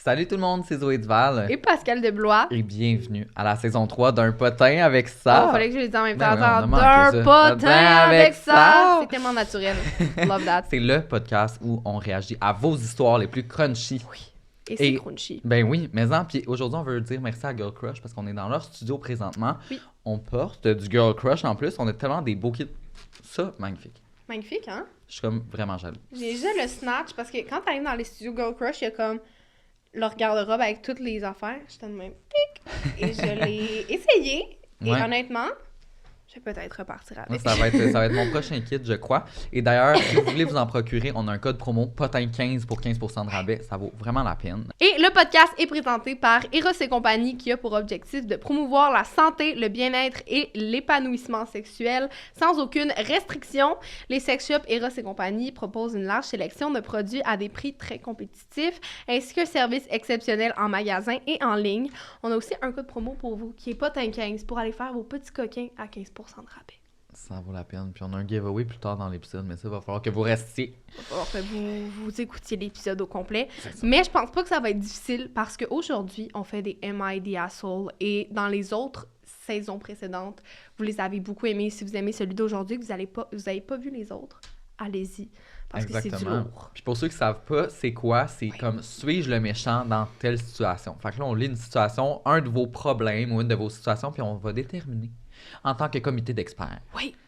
Salut tout le monde, c'est Zoé Duval. Et Pascal Deblois. Et bienvenue à la saison 3 d'Un potin avec ça. Oh, fallait que je le dise en même temps. Ben oui, on a Attends, manqué d'un ça. potin avec ça. C'est tellement naturel. Love that. C'est le podcast où on réagit à vos histoires les plus crunchy. Oui. Et c'est crunchy. Ben oui, mais en, puis aujourd'hui, on veut dire merci à Girl Crush parce qu'on est dans leur studio présentement. Oui. On porte du Girl Crush en plus. On a tellement des beaux kits. Ça, magnifique. Magnifique, hein? Je suis comme vraiment jaloux. J'ai déjà le snatch parce que quand t'arrives dans les studios Girl Crush, il y a comme leur garde-robe avec toutes les affaires. J'étais de même. Pic! Et je l'ai essayé. Et Ouais. honnêtement, je vais peut-être repartir avec. Ça va être mon prochain kit, je crois. Et d'ailleurs, si vous voulez vous en procurer, on a un code promo POTIN15 pour 15% de rabais. Ça vaut vraiment la peine. Et le podcast est présenté par Eros et compagnie qui a pour objectif de promouvoir la santé, le bien-être et l'épanouissement sexuel sans aucune restriction. Les sex shops Eros et compagnie proposent une large sélection de produits à des prix très compétitifs ainsi qu'un service exceptionnel en magasin et en ligne. On a aussi un code promo pour vous qui est POTIN15 pour aller faire vos petits coquins à 15% de rabais. Ça vaut la peine. Puis on a un giveaway plus tard dans l'épisode, mais ça, va falloir que vous restiez. Il va falloir que vous écoutiez l'épisode au complet. Mais je pense pas que ça va être difficile parce qu'aujourd'hui, on fait des MID Asshole et dans les autres saisons précédentes, vous les avez beaucoup aimés. Si vous aimez celui d'aujourd'hui, que vous avez pas vu les autres, allez-y. Parce que c'est du lourd. Puis pour ceux qui savent pas, c'est quoi? C'est comme suis-je le méchant dans telle situation? Fait que là, on lit une situation, un de vos problèmes ou une de vos situations, puis on va déterminer en tant que comité d'experts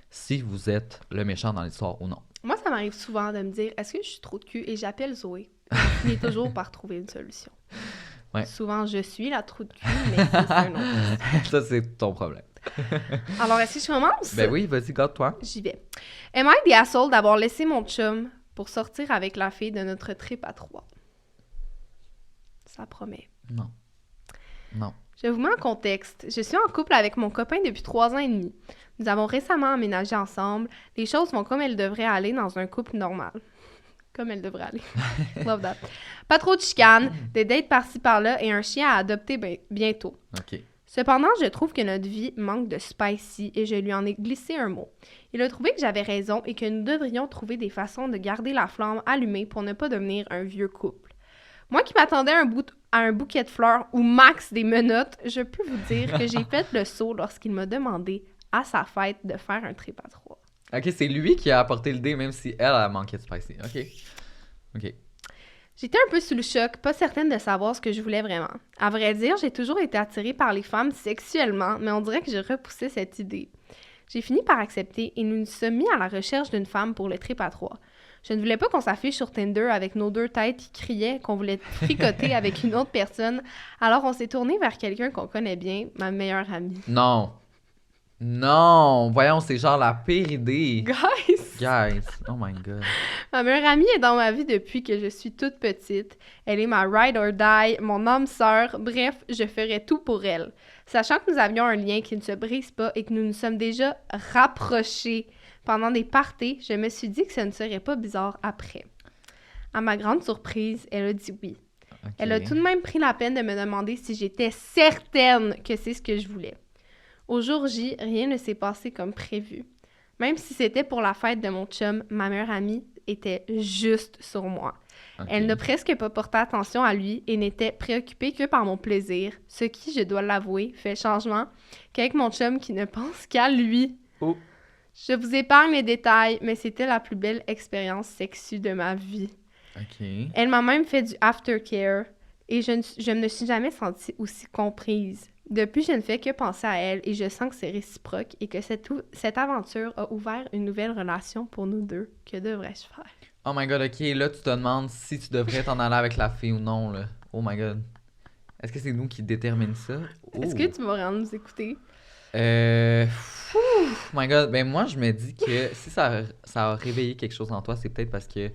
si vous êtes le méchant dans l'histoire ou non. Moi, ça m'arrive souvent de me dire, est-ce que je suis trop de cul? Et j'appelle Zoé. Je finis toujours par trouver une solution. Ouais. Souvent, je suis la trou de cul, mais c'est un autre. Ça, c'est ton problème. Alors, est-ce que je commence? Ben oui, vas-y, garde-toi. J'y vais. Am I the asshole d'avoir laissé mon chum pour sortir avec la fille de notre trip à 3? Ça promet. Non. Non. Je vous mets en contexte. Je suis en couple avec mon copain depuis 3 ans et demi. Nous avons récemment emménagé ensemble. Les choses vont comme elles devraient aller dans un couple normal. Comme elles devraient aller. Love that. Pas trop de chicanes, des dates par-ci par-là et un chien à adopter bientôt. OK. Cependant, je trouve que notre vie manque de spicy et je lui en ai glissé un mot. Il a trouvé que j'avais raison et que nous devrions trouver des façons de garder la flamme allumée pour ne pas devenir un vieux couple. Moi qui m'attendais à un bouquet de fleurs ou max des menottes, je peux vous dire que j'ai fait le saut lorsqu'il m'a demandé à sa fête de faire un trip à 3. OK, c'est lui qui a apporté l'idée, même si elle a manqué de spicy. OK. J'étais un peu sous le choc, pas certaine de savoir ce que je voulais vraiment. À vrai dire, j'ai toujours été attirée par les femmes sexuellement, mais on dirait que je repoussais cette idée. J'ai fini par accepter et nous nous sommes mis à la recherche d'une femme pour le trip à 3. Je ne voulais pas qu'on s'affiche sur Tinder avec nos 2 têtes qui criaient qu'on voulait tricoter avec une autre personne, alors on s'est tourné vers quelqu'un qu'on connaît bien, ma meilleure amie. Non! Voyons, c'est genre la pire idée. Guys! Oh my God. Ma meilleure amie est dans ma vie depuis que je suis toute petite. Elle est ma ride or die, mon âme sœur, bref, je ferais tout pour elle. Sachant que nous avions un lien qui ne se brise pas et que nous nous sommes déjà rapprochés pendant des parties, je me suis dit que ce ne serait pas bizarre après. À ma grande surprise, elle a dit oui. Okay. Elle a tout de même pris la peine de me demander si j'étais certaine que c'est ce que je voulais. Au jour J, rien ne s'est passé comme prévu. Même si c'était pour la fête de mon chum, ma meilleure amie était juste sur moi. Okay. Elle n'a presque pas porté attention à lui et n'était préoccupée que par mon plaisir, ce qui, je dois l'avouer, fait changement qu'avec mon chum qui ne pense qu'à lui. Oh. Je vous épargne les détails, mais c'était la plus belle expérience sexue de ma vie. Okay. Elle m'a même fait du aftercare et je ne me suis jamais sentie aussi comprise. Depuis, je ne fais que penser à elle et je sens que c'est réciproque et que cette aventure a ouvert une nouvelle relation pour nous deux. Que devrais-je faire? Oh my God, OK, là, tu te demandes si tu devrais t'en aller avec la fille ou non, là. Oh my God. Est-ce que c'est nous qui déterminent ça? Oh. Est-ce que tu vas vraiment nous écouter? Oh my God, ben moi, je me dis que si ça a réveillé quelque chose en toi, c'est peut-être parce que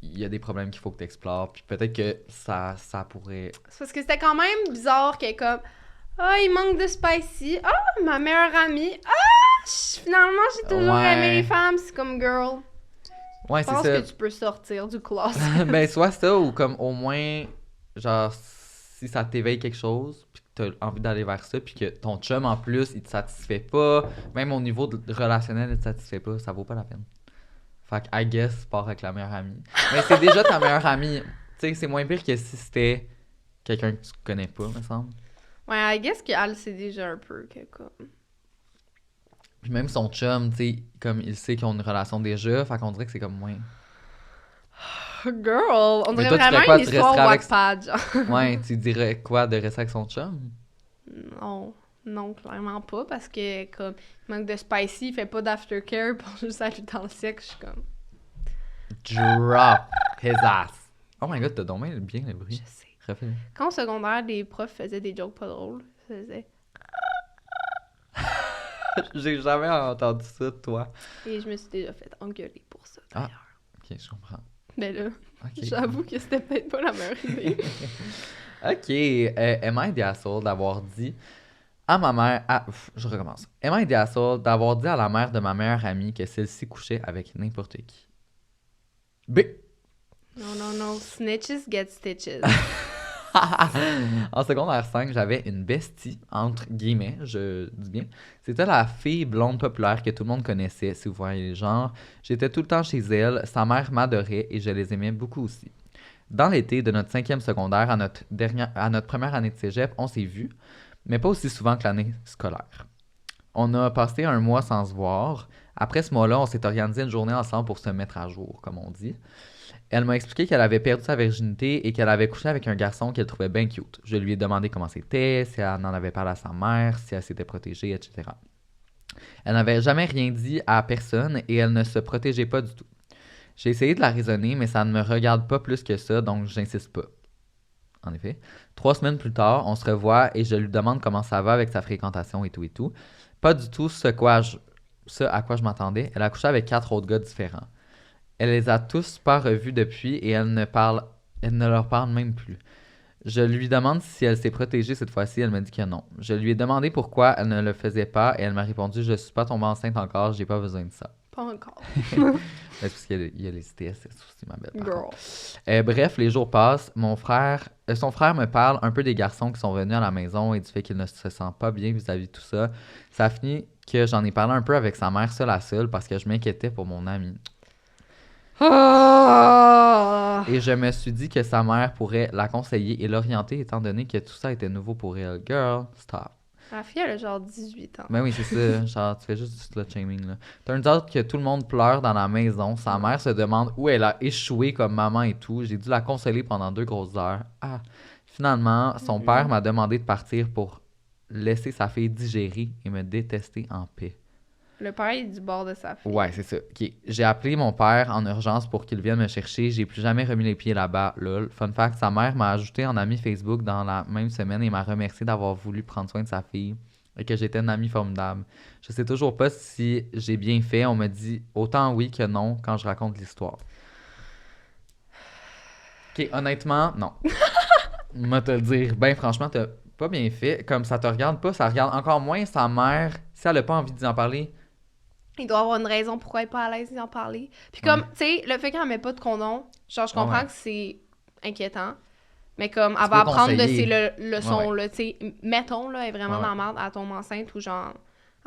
il y a des problèmes qu'il faut que tu explores, puis peut-être que ça pourrait... C'est parce que c'était quand même bizarre qu'elle est comme « Ah, il manque de spicy. Ah, ma meilleure amie. Ah, finalement, j'ai toujours aimé les femmes. » C'est comme « Girl. » Ouais, je pense que tu peux sortir du closet. Ben, soit ça, ou comme au moins, genre, si ça t'éveille quelque chose, puis que t'as envie d'aller vers ça, puis que ton chum, en plus, il te satisfait pas, même au niveau relationnel, il te satisfait pas, ça vaut pas la peine. Fait que, I guess, pars avec la meilleure amie. Mais c'est déjà ta meilleure amie. Tu sais, c'est moins pire que si c'était quelqu'un que tu connais pas, me semble. Ouais, I guess qu'elle sait déjà un peu que comme... Puis même son chum, tu sais, comme il sait qu'ils ont une relation déjà, fait qu'on dirait que c'est comme moins... Girl! On Mais dirait toi, tu ferais vraiment quoi? une Tu histoire resterais avec... Wattpad, genre. Ouais, tu dirais quoi de rester avec son chum? Non, clairement pas, parce que, comme, il manque de spicy, il fait pas d'aftercare pour juste aller dans le sexe, je suis comme... Drop his ass. Oh my god, t'as donc bien le bruit. Je sais. Refais-le. Quand au secondaire, des profs faisaient des jokes pas drôles, ça faisait... J'ai jamais entendu ça de toi. Et je me suis déjà fait engueuler pour ça, Ah. d'ailleurs. Ok, je comprends. Mais là, Ok. j'avoue que c'était peut-être pas la meilleure idée. Ok, am I the asshole d'avoir dit à ma mère... je recommence. Am I the asshole d'avoir dit à la mère de ma meilleure amie que celle-ci couchait avec n'importe qui? B. Non. Snitches get stitches. En secondaire 5, j'avais une bestie, entre guillemets, je dis bien. C'était la fille blonde populaire que tout le monde connaissait, si vous voyez le genre. J'étais tout le temps chez elle, sa mère m'adorait et je les aimais beaucoup aussi. Dans l'été de notre 5e secondaire à notre première année de cégep, on s'est vus, mais pas aussi souvent que l'année scolaire. On a passé un mois sans se voir. Après ce mois-là, on s'est organisé une journée ensemble pour se mettre à jour, comme on dit. Elle m'a expliqué qu'elle avait perdu sa virginité et qu'elle avait couché avec un garçon qu'elle trouvait bien cute. Je lui ai demandé comment c'était, si elle en avait parlé à sa mère, si elle s'était protégée, etc. Elle n'avait jamais rien dit à personne et elle ne se protégeait pas du tout. J'ai essayé de la raisonner, mais ça ne me regarde pas plus que ça, donc j'insiste pas. En effet. 3 semaines plus tard, on se revoit et je lui demande comment ça va avec sa fréquentation et tout et tout. Pas du tout ce à quoi je m'attendais. Elle a couché avec 4 autres gars différents. Elle les a tous pas revus depuis et elle ne leur parle même plus. Je lui demande si elle s'est protégée cette fois-ci, elle me dit que non. Je lui ai demandé pourquoi elle ne le faisait pas et elle m'a répondu « Je suis pas tombée enceinte encore, j'ai pas besoin de ça. » Pas encore. C'est parce qu'il y a les ITS aussi, ma belle. Girl. Bref, les jours passent. Son frère me parle un peu des garçons qui sont venus à la maison et du fait qu'il ne se sent pas bien vis-à-vis de tout ça. Ça a fini que j'en ai parlé un peu avec sa mère seule à seule parce que je m'inquiétais pour mon ami. Et je me suis dit que sa mère pourrait la conseiller et l'orienter étant donné que tout ça était nouveau pour elle. Girl, stop. La fille, elle a genre 18 ans. Ben oui, c'est ça. Genre, tu fais juste du slut-shaming, là. Turns out que tout le monde pleure dans la maison. Sa mère se demande où elle a échoué comme maman et tout. J'ai dû la consoler pendant 2 grosses heures. Finalement, son père m'a demandé de partir pour laisser sa fille digérer et me détester en paix. Le père est du bord de sa fille. Ouais, c'est ça. Ok. J'ai appelé mon père en urgence pour qu'il vienne me chercher. J'ai plus jamais remis les pieds là-bas, lol. Fun fact, sa mère m'a ajouté en ami Facebook dans la même semaine et m'a remercié d'avoir voulu prendre soin de sa fille et que j'étais une amie formidable. Je sais toujours pas si j'ai bien fait. On me dit autant oui que non quand je raconte l'histoire. Ok, honnêtement, non. Moi te le dire, ben franchement, t'as pas bien fait. Comme ça te regarde pas, ça regarde encore moins sa mère. Si elle a pas envie d'en parler... Il doit avoir une raison pourquoi elle est pas à l'aise d'en parler. Puis comme, tu sais, le fait qu'elle met pas de condom, genre, je comprends que c'est inquiétant, mais comme, elle va apprendre de ses leçons, là, tu sais, mettons, là, elle est vraiment dans la merde, elle tombe enceinte ou genre,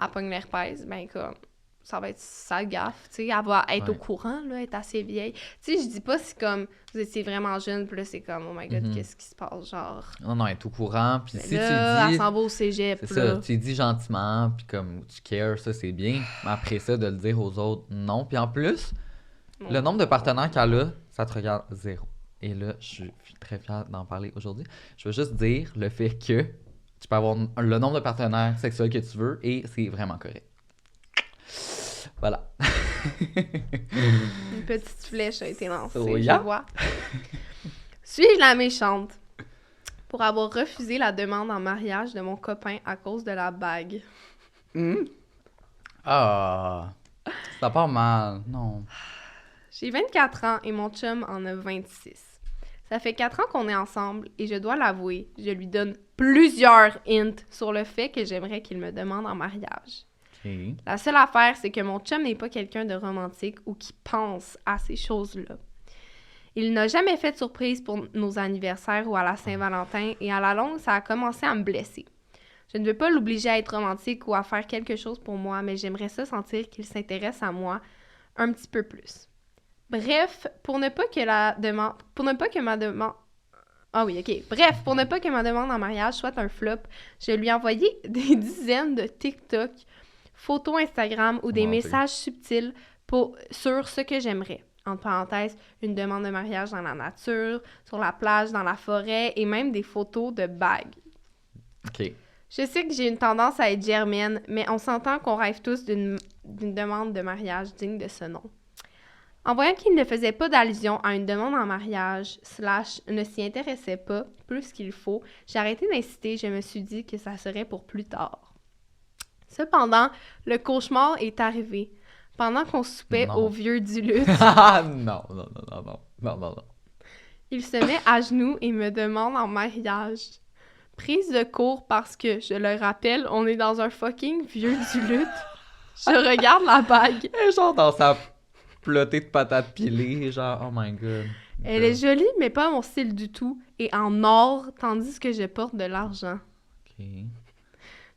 elle pogne l'herpès, ben comme, ça va être sa gaffe, tu sais, elle va être au courant, là, elle est assez vieille. Tu sais, je dis pas si comme, vous étiez vraiment jeune, puis là, c'est comme, oh my god, qu'est-ce qui se passe, genre... Non, elle est au courant, puis si là, tu dis... elle s'en va au cégep, c'est là. ça, tu dis gentiment, puis comme tu cares, ça c'est bien, mais après ça, de le dire aux autres, non. Puis en plus, le nombre de partenaires qu'elle a, ça te regarde 0. Et là, je suis très fière d'en parler aujourd'hui. Je veux juste dire le fait que tu peux avoir le nombre de partenaires sexuels que tu veux et c'est vraiment correct. Voilà. Une petite flèche a été lancée, je vois. Suis-je la méchante pour avoir refusé la demande en mariage de mon copain à cause de la bague? Ah, ça part mal, non. J'ai 24 ans et mon chum en a 26. Ça fait 4 ans qu'on est ensemble et je dois l'avouer, je lui donne plusieurs hints sur le fait que j'aimerais qu'il me demande en mariage. Okay. La seule affaire, c'est que mon chum n'est pas quelqu'un de romantique ou qui pense à ces choses-là. Il n'a jamais fait de surprise pour nos anniversaires ou à la Saint-Valentin et à la longue, ça a commencé à me blesser. Je ne veux pas l'obliger à être romantique ou à faire quelque chose pour moi, mais j'aimerais ça sentir qu'il s'intéresse à moi un petit peu plus. Bref, pour ne pas que ma demande... Ah oui, OK. Bref, pour ne pas que ma demande en mariage soit un flop, je lui ai envoyé des dizaines de TikTok, photos Instagram ou des messages subtils sur ce que j'aimerais. Entre parenthèses, une demande de mariage dans la nature, sur la plage, dans la forêt et même des photos de bagues. OK. Je sais que j'ai une tendance à être germaine, mais on s'entend qu'on rêve tous d'une demande de mariage digne de ce nom. En voyant qu'il ne faisait pas d'allusion à une demande en mariage / ne s'y intéressait pas plus qu'il faut, j'ai arrêté d'insister, je me suis dit que ça serait pour plus tard. Cependant, le cauchemar est arrivé. Pendant qu'on soupait au vieux du lutte... non. Il se met à genoux et me demande en mariage. Prise de court parce que, je le rappelle, on est dans un fucking vieux du lutte. Je regarde la bague. Et genre dans sa plotée de patates pilées, genre, oh my god. Elle est jolie, mais pas mon style du tout, et en or, tandis que je porte de l'argent. OK.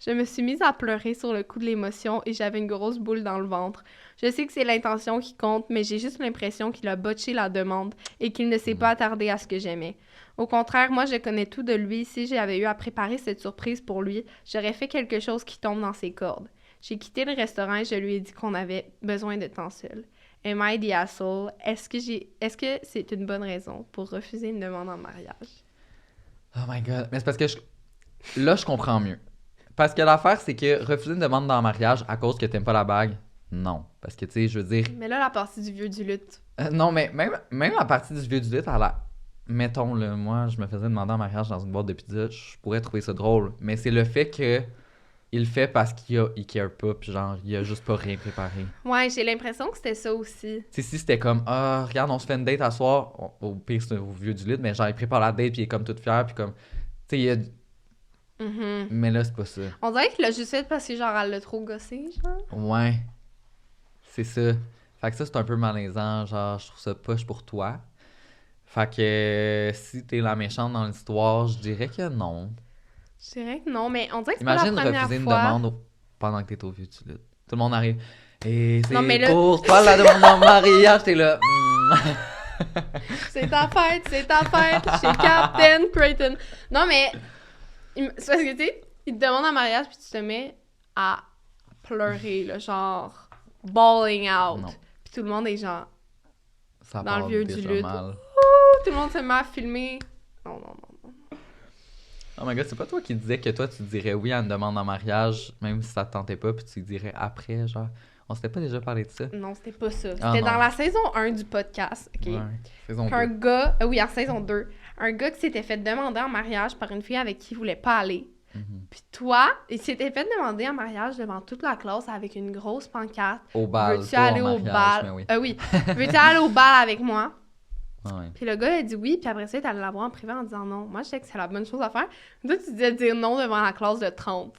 Je me suis mise à pleurer sur le coup de l'émotion et j'avais une grosse boule dans le ventre. Je sais que c'est l'intention qui compte, mais j'ai juste l'impression qu'il a botché la demande et qu'il ne s'est pas attardé à ce que j'aimais. Au contraire, moi, je connais tout de lui. Si j'avais eu à préparer cette surprise pour lui, j'aurais fait quelque chose qui tombe dans ses cordes. J'ai quitté le restaurant et je lui ai dit qu'on avait besoin de temps seul. Am I the asshole? Est-ce que c'est une bonne raison pour refuser une demande en mariage? Oh my god. Mais c'est parce que là, je comprends mieux. Parce que l'affaire, c'est que refuser une demande en mariage à cause que t'aimes pas la bague, non. Parce que, tu sais, je veux dire... Mais là, la partie du vieux du lutte. non, mais même la partie du vieux du lutte, mettons, là, moi, je me faisais demander en mariage dans une boîte de pizza, je pourrais trouver ça drôle. Mais c'est le fait que il le fait parce il care pas, puis genre, il a juste pas rien préparé. Ouais, j'ai l'impression que c'était ça aussi. Tu sais, si c'était comme, regarde, on se fait une date à soir, au pire, c'est au vieux du lutte, mais genre, il prépare la date, puis il est comme tout fier, puis comme, tu sais, il y a... Mm-hmm. Mais là, c'est pas ça. On dirait qu'il l'a juste fait parce que, genre, elle l'a trop gossé, genre. Ouais. C'est ça. Fait que ça, c'est un peu malaisant. Genre, je trouve ça poche pour toi. Fait que si t'es la méchante dans l'histoire, je dirais que non. Je dirais que non, mais on dirait que c'est Imagine pas la première refuser une fois. demande pendant que t'es au vieux du lutte. Tout le monde arrive. Et c'est Non, mais là... pour toi la demande en mariage. T'es là. c'est ta fête chez Captain Creighton. Non, mais... C'est parce que, tu sais, il te demande en mariage, puis tu te mets à pleurer, là, genre, bawling out. Non. Puis tout le monde est genre, Ça dans le vieux du lutte. mal. Tout le monde se met à filmer. Non. Oh my god, c'est pas toi qui disais que toi, tu dirais oui à une demande en mariage, même si ça te tentait pas, puis tu dirais après, genre... On s'était pas déjà parlé de ça? Non, c'était pas ça. Ah, C'était non. dans la saison 1 du podcast, OK? Ouais, saison 2. Un gars... oui, en saison 2. Un gars qui s'était fait demander en mariage par une fille avec qui il voulait pas aller. Mm-hmm. Puis toi, il s'était fait demander en mariage devant toute la classe avec une grosse pancarte. Au bal, Veux-tu pas aller en au mariage, bal? mais Oui. Veux-tu aller au bal avec moi? Ouais. Puis le gars, il a dit oui, puis après ça, il est allé la voir en privé en disant non. Moi, je sais que c'est la bonne chose à faire. Toi, tu disais dire non devant la classe de 30.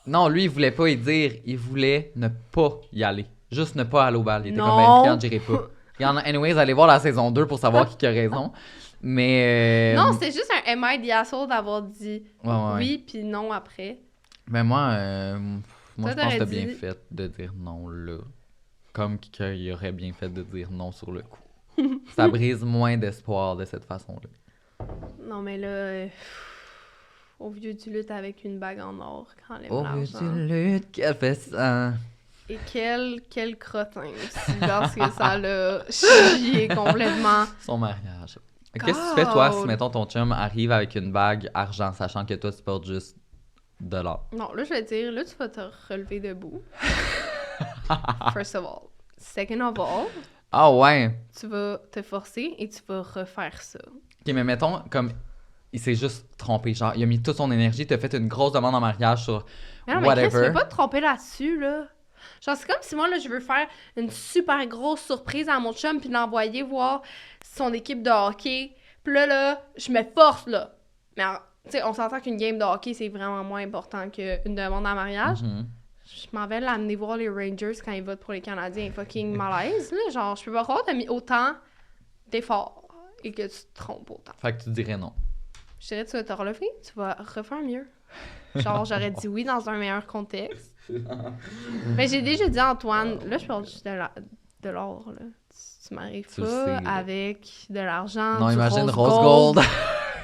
Non, lui, il voulait pas y dire. Il voulait ne pas y aller. Juste ne pas aller au bal. Il était Non. comme, ben, regarde, j'irai pas. Regarde, anyways, allez voir la saison 2 pour savoir qui a raison. Mais... Non, c'était juste un Am I the asshole d'avoir dit Ouais. oui, puis non après. Mais moi, je pense que t'as dit... bien fait de dire non là. Comme qu'il aurait bien fait de dire non sur le coup. Ça brise moins d'espoir de cette façon-là. Non, mais là... au vieux du lutte avec une bague en or, quand elle aime Oh, l'argent. vieux du lutte, qu'elle fait ça. Et quel crottin aussi, parce que ça l'a chié complètement. Son mariage. Qu'est-ce que tu fais, toi, si, mettons, ton chum arrive avec une bague argent, sachant que toi, tu portes juste de l'or? Non, là, je vais dire, là, tu vas te relever debout. First of all. Second of all, Ah ouais! tu vas te forcer et tu vas refaire ça. Ok, mais mettons, comme, il s'est juste trompé, genre, il a mis toute son énergie, t'as fait une grosse demande en mariage sur Mais non, mais Chris, tu peux pas te tromper là-dessus, là. Genre, c'est comme si moi, là, je veux faire une super grosse surprise à mon chum puis l'envoyer voir son équipe de hockey. Puis là, je me force, là. Mais, tu sais, on s'entend qu'une game de hockey, c'est vraiment moins important qu'une demande en mariage. Mhm. Je m'en vais l'amener voir les Rangers quand ils votent pour les Canadiens. Fucking malaise, là. Genre, je peux pas croire que t'as mis autant d'efforts et que tu te trompes autant. Fait que tu dirais non. Je dirais, tu vas te relever, tu vas refaire mieux. Genre, j'aurais dit oui dans un meilleur contexte. Mais j'ai déjà dit à Antoine, là, je parle juste de l'or, là. Tu m'arrives Tu le pas sais, là. avec de l'argent, Non, du imagine rose rose gold.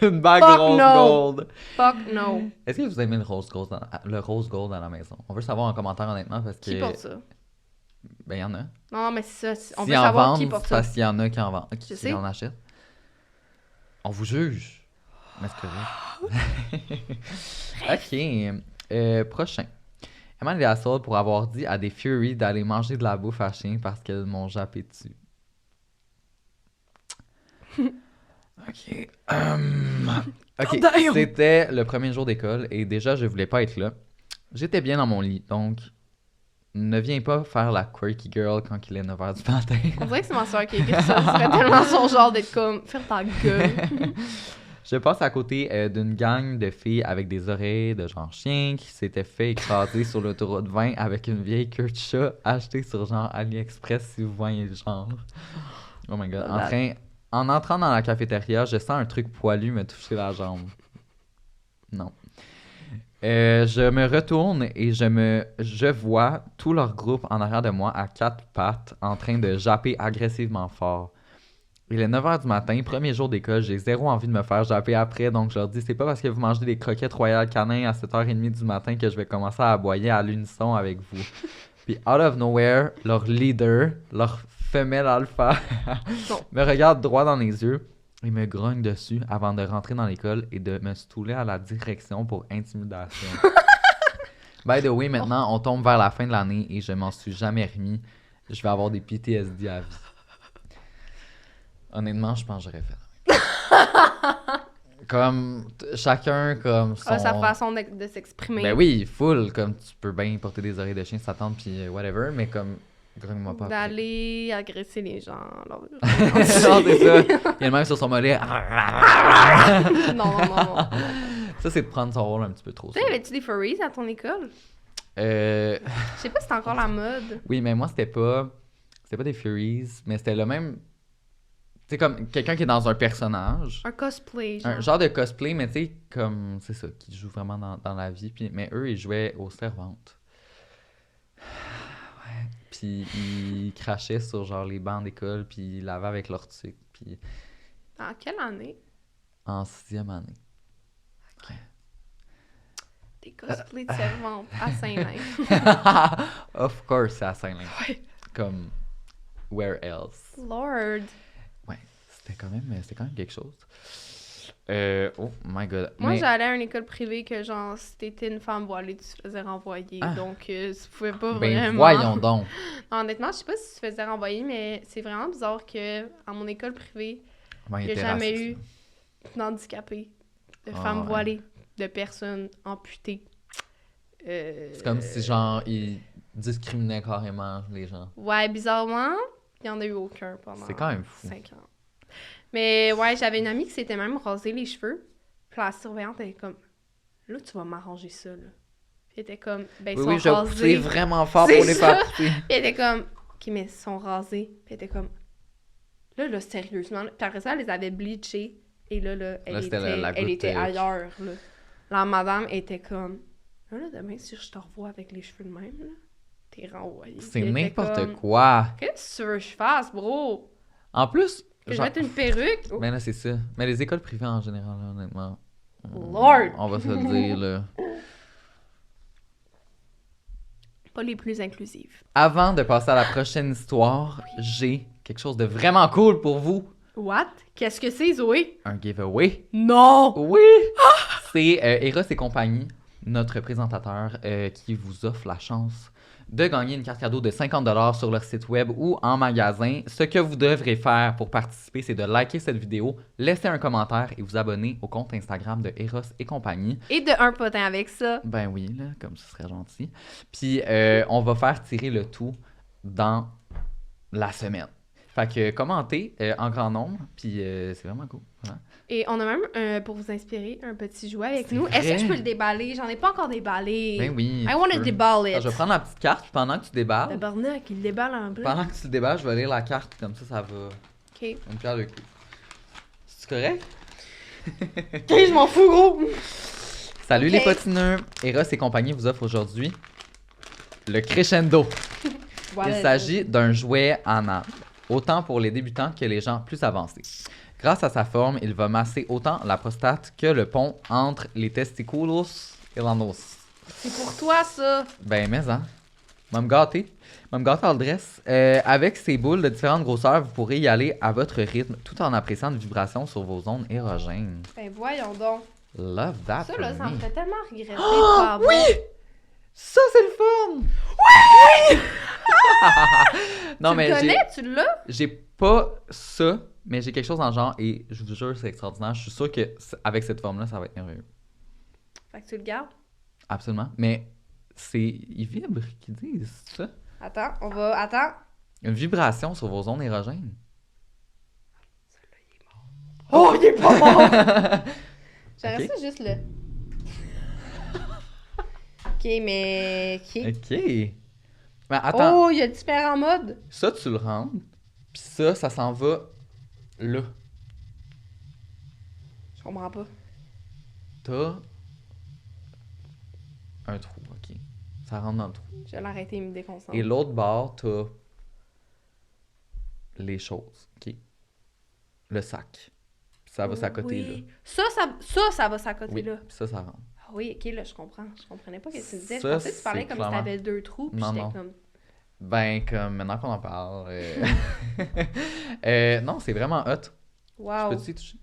Une bague Fuck rose no. gold. Fuck no. Est-ce que vous aimez le rose gold à la maison? On veut savoir en commentaire, honnêtement, parce que... Qui porte ça? Ben, il y en a. Non, mais c'est ça. On S'ils veut en savoir vendent, qui porte c'est ça. parce qu'il y en a qui en vendent, Je qui sais. en achètent. On vous juge. Mais c'est correct. OK. Prochain. Emma les assaut pour avoir dit à des Fury d'aller manger de la bouffe à chien parce qu'elles m'ont jappé dessus. OK. OK. Damn! C'était le premier jour d'école et déjà, je voulais pas être là. J'étais bien dans mon lit, donc ne viens pas faire la quirky girl quand il est 9h du matin. On dirait que c'est ma soeur qui a écrit ça. Ce serait tellement son genre d'être comme, faire ta gueule. Je passe à côté d'une gang de filles avec des oreilles de genre chien qui s'étaient fait écraser sur l'autoroute 20 avec une vieille queue de chat achetée sur genre AliExpress si vous voyez le genre. Oh my god. En entrant dans la cafétéria, je sens un truc poilu me toucher la jambe. Non. Je me retourne et je vois tout leur groupe en arrière de moi à 4 pattes en train de japper agressivement fort. Il est 9h du matin, premier jour d'école, j'ai zéro envie de me faire japper après, donc je leur dis c'est pas parce que vous mangez des croquettes Royal Canin à 7h30 du matin que je vais commencer à aboyer à l'unisson avec vous. Puis out of nowhere, leur leader, leur femelle alpha, me regarde droit dans les yeux et me grogne dessus avant de rentrer dans l'école et de me stouler à la direction pour intimidation. By the way, maintenant, on tombe vers la fin de l'année et je m'en suis jamais remis. Je vais avoir des PTSD à vie. Honnêtement, je pense que j'aurais fait. Comme chacun comme son... Sa façon de s'exprimer. Ben oui, full, comme tu peux bien porter des oreilles de chien, ça tente, puis whatever, mais comme, grogne-moi pas. D'aller agresser les gens. Alors... non, c'est ça. Il y a le même sur son mollet. non. Ça, c'est de prendre son rôle un petit peu trop. Tu sais, avais-tu des furries à ton école? Je sais pas si c'était encore la mode. Oui, mais moi, c'était pas des Furies, mais c'était le même... Tu sais, comme quelqu'un qui est dans un personnage. Un cosplay, genre. Un genre de cosplay, mais tu sais, comme, c'est ça, qui joue vraiment dans la vie. Puis, mais eux, ils jouaient aux servantes. Ouais. Puis, ils crachaient sur, genre, les bancs d'école, puis ils lavaient avec leur tuque. Puis... En quelle année? En 6e année. Ouais. Des cosplays de servantes à Saint-Lin. Of course, c'est à Saint-Lin. Ouais. Comme, where else? Lord. Ouais, c'était quand même quelque chose. Oh my god. Moi, mais... j'allais à une école privée que, genre, si t'étais une femme voilée, tu te faisais renvoyer. Donc, tu pouvais pas ben, vraiment... voyons donc. Non, honnêtement, je sais pas si tu te faisais renvoyer, mais c'est vraiment bizarre que à mon école privée, Ben, il n'y a jamais eu d'handicapés, de femmes ouais. voilées, de personnes amputées. C'est comme si, genre, ils discriminaient carrément les gens. Ouais, bizarrement, il n'y en a eu aucun pendant C'est quand même fou. 5 ans. Mais ouais, j'avais une amie qui s'était même rasé les cheveux. Puis la surveillante, elle était comme, là, tu vas m'arranger ça, là. Puis elle était comme, ben, ils sont Oui, je rasés. poussais vraiment fort C'est pour les ça. faire pousser. Puis elle était comme, OK, mais ils sont rasés. Puis elle était comme, là, sérieusement. Puis après ça, elle les avait bleachés. Et là, elle était ailleurs, là. La madame était comme, là, demain, si je te revois avec les cheveux de même, là, t'es renvoyé. C'est Puis elle était n'importe comme, quoi. Qu'est-ce que tu veux que je fasse, bro? En plus... Que je mette une perruque? Oh. Ben là, c'est ça. Mais les écoles privées, en général, là, honnêtement... Lord! On va se le dire, là. Pas les plus inclusives. Avant de passer à la prochaine histoire, j'ai quelque chose de vraiment cool pour vous. What? Qu'est-ce que c'est, Zoé? Un giveaway. Non! Oui! C'est Eros et compagnie, notre présentateur, qui vous offre la chance de gagner une carte cadeau de 50$ sur leur site web ou en magasin. Ce que vous devrez faire pour participer, c'est de liker cette vidéo, laisser un commentaire et vous abonner au compte Instagram de Eros et compagnie. Et de un potin avec ça. Ben oui, là, comme ce serait gentil. Puis, on va faire tirer le tout dans la semaine. Fait que commentez en grand nombre, puis c'est vraiment cool. Voilà. Et on a même, pour vous inspirer, un petit jouet avec nous. Vrai? Est-ce que je peux le déballer? J'en ai pas encore déballé. Ben oui. I want to deball Alors, it. je vais prendre la petite carte, puis pendant que tu déballes, Tabarnak, il déballe en bleu. pendant que tu le déballes, je vais lire la carte, comme ça va. OK. Une pierre de coups. C'est correct? OK, je m'en fous, gros! Salut Ok. les potineux! Eros et compagnie vous offre aujourd'hui le crescendo. Voilà, Il s'agit d'un jouet en âme, autant pour les débutants que les gens plus avancés. Grâce à sa forme, il va masser autant la prostate que le pont entre les testiculos et l'anus. C'est pour toi, ça. Ben, mais hein. Va me gâter. Va me gâter en dress. Avec ces boules de différentes grosseurs, vous pourrez y aller à votre rythme tout en appréciant une vibration sur vos zones érogènes. Ben, voyons donc. Love that. Ça, for là, ça me. me fait tellement regretter de Oh, pas avoir. oui! Ça, c'est le fun! Oui! Non, Tu mais le j'ai, connais? Tu l'as? j'ai pas ça, mais j'ai quelque chose dans le genre et je vous jure, c'est extraordinaire. Je suis sûr que avec cette forme-là, ça va être merveilleux. Fait que tu le gardes. Absolument. Mais il vibre, qu'ils disent ça. Attends, on va... Attends. Une vibration sur vos zones érogènes. Oh, il est pas mort! J'aimerais Ok. ça juste le... OK, mais... OK. OK. Mais attends, Oh, il y a différents modes. ça, tu le rentres, puis ça s'en va là. Je comprends pas. T'as un trou, OK. Ça rentre dans le trou. Je vais l'arrêter, il me déconcentre. Et l'autre bord, t'as les choses, OK? Le sac. Puis ça va s'accoter là. Oui. Ça va s'accoter Oui, là. puis ça rentre. Ah oui, OK, là, je comprends. Je comprenais pas ce que tu disais. Ça, Je pensais que tu parlais c'est comme clairement- si t'avais 2 trous, puis Non, j'étais non. comme... Ben, comme maintenant qu'on en parle... non, c'est vraiment hot. Wow. Peux-tu y toucher?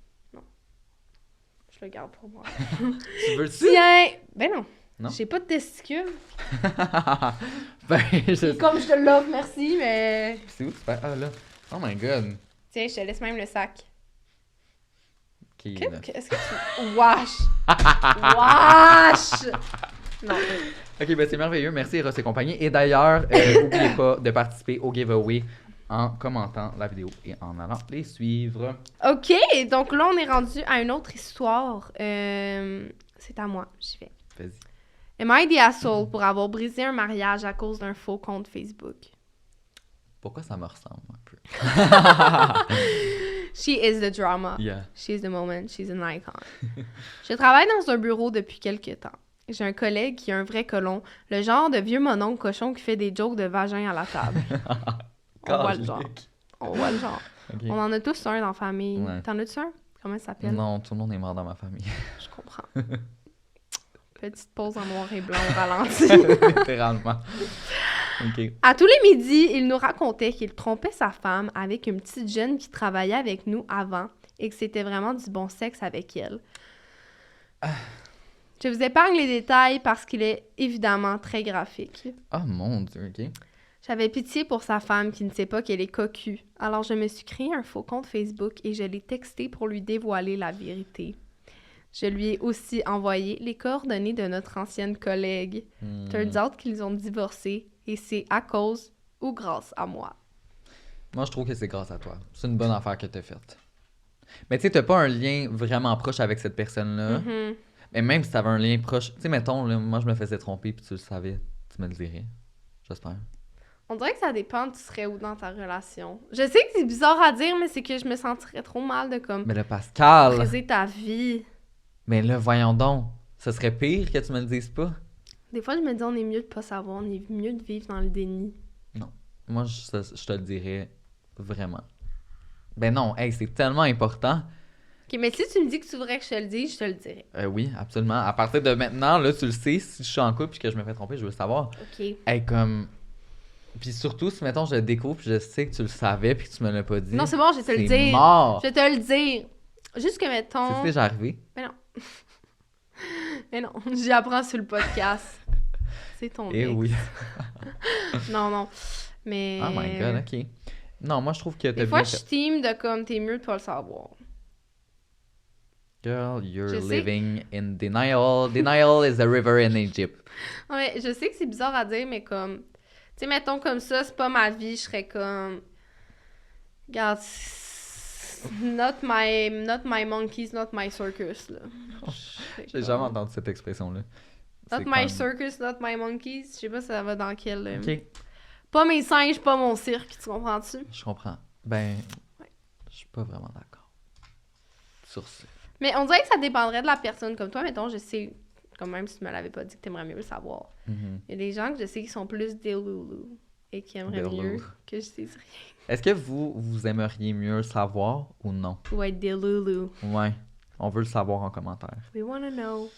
Je le garde pour moi. Tu veux-tu? Tiens! Ben non. Non? J'ai pas de testicules. Ben, je... Et comme je te l'offre, merci, mais... C'est où tu fais? Ah, là. Oh my God. Tiens, je te laisse même le sac. OK, là. Qu'est-ce que tu... Wesh! Wesh! Non. OK, ben c'est merveilleux. Merci, Eros et compagnie. Et d'ailleurs, n'oubliez pas de participer au giveaway en commentant la vidéo et en allant les suivre. OK, donc là, on est rendu à une autre histoire. C'est à moi, j'y vais. Vas-y. Am I the asshole pour avoir brisé un mariage à cause d'un faux compte Facebook? Pourquoi ça me ressemble un peu? She is the drama. Yeah. She's the moment. She's an icon. Je travaille dans un bureau depuis quelques temps. J'ai un collègue qui est un vrai colon, le genre de vieux mononcle cochon qui fait des jokes de vagin à la table. On voit le genre. Calique. On voit le genre. OK. On en a tous un dans la famille. Ouais. T'en as-tu un? Comment ça s'appelle? Non, tout le monde est mort dans ma famille. Je comprends. Petite pause en noir et blanc au ralenti. Littéralement. OK. À tous les midis, il nous racontait qu'il trompait sa femme avec une petite jeune qui travaillait avec nous avant et que c'était vraiment du bon sexe avec elle. Je vous épargne les détails parce qu'il est évidemment très graphique. Oh mon Dieu, OK. J'avais pitié pour sa femme qui ne sait pas qu'elle est cocu. Alors je me suis créé un faux compte Facebook et je l'ai texté pour lui dévoiler la vérité. Je lui ai aussi envoyé les coordonnées de notre ancienne collègue. Turns out qu'ils ont divorcé et c'est à cause ou grâce à moi. Moi, je trouve que c'est grâce à toi. C'est une bonne affaire que t'as faite. Mais tu sais, t'as pas un lien vraiment proche avec cette personne-là. Mhm. Mais même si t'avais un lien proche... Tu sais, mettons, là, moi, je me faisais tromper puis tu le savais. Tu me le dirais. J'espère. On dirait que ça dépend, tu serais où dans ta relation. Je sais que c'est bizarre à dire, mais c'est que je me sentirais trop mal de comme Mais là, Pascal... briser ta vie. Mais là, voyons donc. Ce serait pire que tu me le dises pas. Des fois, je me dis, on est mieux de pas savoir, on est mieux de vivre dans le déni. Moi, je te le dirais vraiment. Ben non, hey, c'est tellement important. Ok, mais si tu me dis que tu voudrais que je te le dise, je te le dirai. Oui, absolument. À partir de maintenant, là, tu le sais, si je suis en couple et que je me fais tromper, je veux le savoir. Ok. Hey, comme... Puis surtout, si, mettons, je le découvre puis je sais que tu le savais puis que tu me l'as pas dit. Non, c'est bon, je vais te le c'est dire. mort. Je vais te le dire. Juste que, mettons... C'est déjà arrivé. Mais non, j'y apprends sur le podcast. C'est ton Eh ex. oui. Non, non. Mais... Oh my God, OK. Non, moi, je trouve que t'as Des fois, bien je fait. suis team de comme, t'es mieux de pas le savoir. Girl, you're Je sais. living in denial. Denial is a river in Egypt. Ouais, je sais que c'est bizarre à dire, mais comme... Tu sais, mettons comme ça, c'est pas ma vie, je serais comme... Regarde, not my monkeys, not my circus, là. J'ai jamais entendu cette expression-là. Not C'est my comme- circus, not my monkeys. Je sais pas ça va dans quel... OK, Pas mes singes, pas mon cirque, tu comprends-tu? je comprends. Ben, Ouais. je suis pas vraiment d'accord. Sur ce. Mais on dirait que ça dépendrait de la personne. Comme toi, mettons, je sais, comme même si tu me l'avais pas dit, que t'aimerais mieux le savoir. Mhm. Il y a des gens que je sais qui sont plus delulu. et qui aimerait mieux que je dise rien. Est-ce que vous aimeriez mieux le savoir ou non? Ou être des loulous. Ouais. On veut le savoir en commentaire. We wanna know.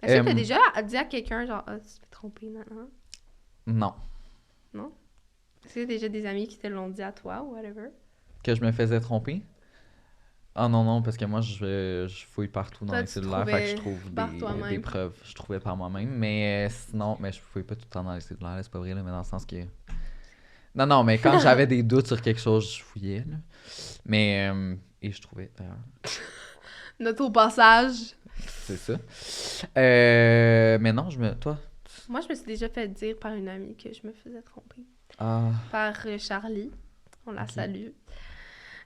Est-ce que t'as déjà dit à quelqu'un, genre, ah, tu te fais tromper, non? Non. Non? Est-ce que t'as déjà des amis qui te l'ont dit à toi ou whatever? Que je me faisais tromper? Ah non, parce que moi, je fouille partout dans Toi, les tu cellulaires, fait que je trouve par toi-même. des preuves. Je trouvais par moi-même, mais sinon, mais je fouille pas tout le temps dans les cellulaires, là, c'est pas vrai, là, mais dans le sens que... Non, mais quand j'avais des doutes sur quelque chose, je fouillais, là. Mais, et je trouvais, d'ailleurs. Note au passage. C'est ça. Mais non, toi... Moi, je me suis déjà fait dire par une amie que je me faisais tromper. Ah, Par Charlie. On la Ok. salue.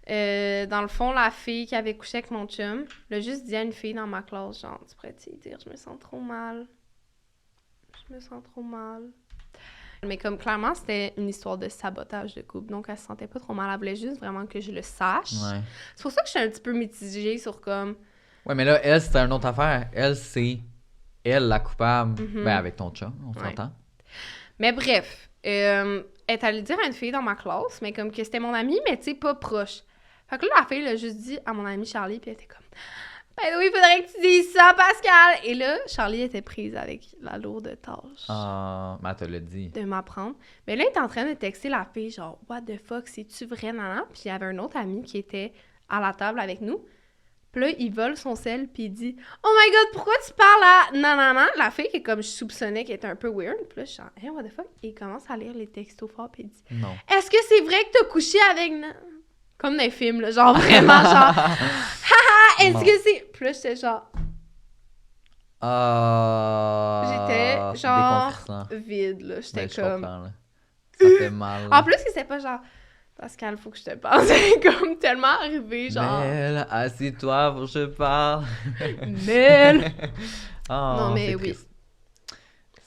Dans le fond, la fille qui avait couché avec mon chum l'a juste dit à une fille dans ma classe, genre, tu pourrais te dire, je me sens trop mal. Je me sens trop mal. Mais comme clairement, c'était une histoire de sabotage de couple, donc elle se sentait pas trop mal. Elle voulait juste vraiment que je le sache. ouais. C'est pour ça que je suis un petit peu mitigée sur comme... Ouais, mais là, elle, c'était une autre affaire. Elle, c'est elle la coupable. Mhm. Ben, avec ton chum, on Ouais. s'entend. Mais bref, elle est allée dire à une fille dans ma classe, mais comme que c'était mon amie, mais tu sais, pas proche. Fait que là, la fille l'a juste dit à mon ami Charlie, puis elle était comme... Ben oui, il faudrait que tu dises ça, Pascal! Et là, Charlie était prise avec la lourde tâche Ah, mais elle te l'a dit. de m'apprendre. Mais là, il était en train de texter la fille, genre, what the fuck, c'est-tu vrai, nanan? Puis il y avait un autre ami qui était à la table avec nous. Puis là, il vole son sel, puis il dit « Oh my God, pourquoi tu parles à nanana? » La fille, qui comme je soupçonnais qu'elle était un peu weird. Puis là, je suis genre « Hey, what the fuck? » Et il commence à lire les textos forts, puis il dit Non. « Est-ce que c'est vrai que t'as couché avec... » Comme dans les films, là, genre vraiment, genre « Haha, est-ce Non. que c'est... » Puis là, j'étais genre... Ah. J'étais c'est genre déconcertant. vide, là. J'étais Ben, je comme... comprends, là. Ça fait mal. En plus, c'était pas genre... Pascal, faut que je te parle. C'est comme tellement arrivé, genre... Mel, assis-toi, faut que je parle. Mel! Oh, Non, mais c'est oui. triste.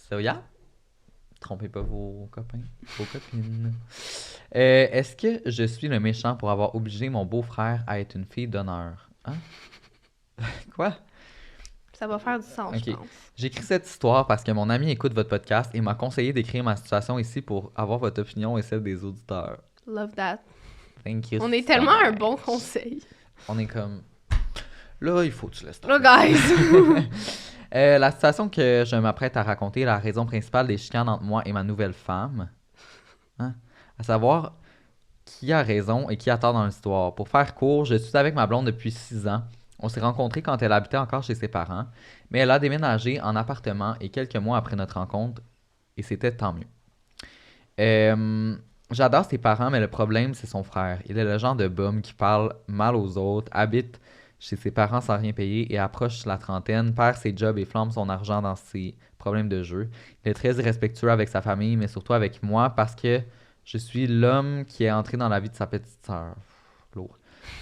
Soya, trompez pas vos copains, vos copines. Est-ce que je suis le méchant pour avoir obligé mon beau-frère à être une fille d'honneur? Hein? Quoi? Ça va faire du sens, Ok. je pense. J'écris cette histoire parce que mon ami écoute votre podcast et m'a conseillé d'écrire ma situation ici pour avoir votre opinion et celle des auditeurs. Love that. Thank you On est so tellement un much. bon conseil. On est comme... Là, il faut que tu laisses Là, tomber. guys! La situation que je m'apprête à raconter est la raison principale des chicanes entre moi et ma nouvelle femme. Hein? À savoir qui a raison et qui a tort dans l'histoire. Pour faire court, je suis avec ma blonde depuis 6 ans. On s'est rencontrés quand elle habitait encore chez ses parents, mais elle a déménagé en appartement et quelques mois après notre rencontre, et c'était tant mieux. J'adore ses parents, mais le problème, c'est son frère. Il est le genre de bum qui parle mal aux autres, habite chez ses parents sans rien payer et approche la trentaine, perd ses jobs et flambe son argent dans ses problèmes de jeu. Il est très irrespectueux avec sa famille, mais surtout avec moi parce que je suis l'homme qui est entré dans la vie de sa petite sœur. Lourd.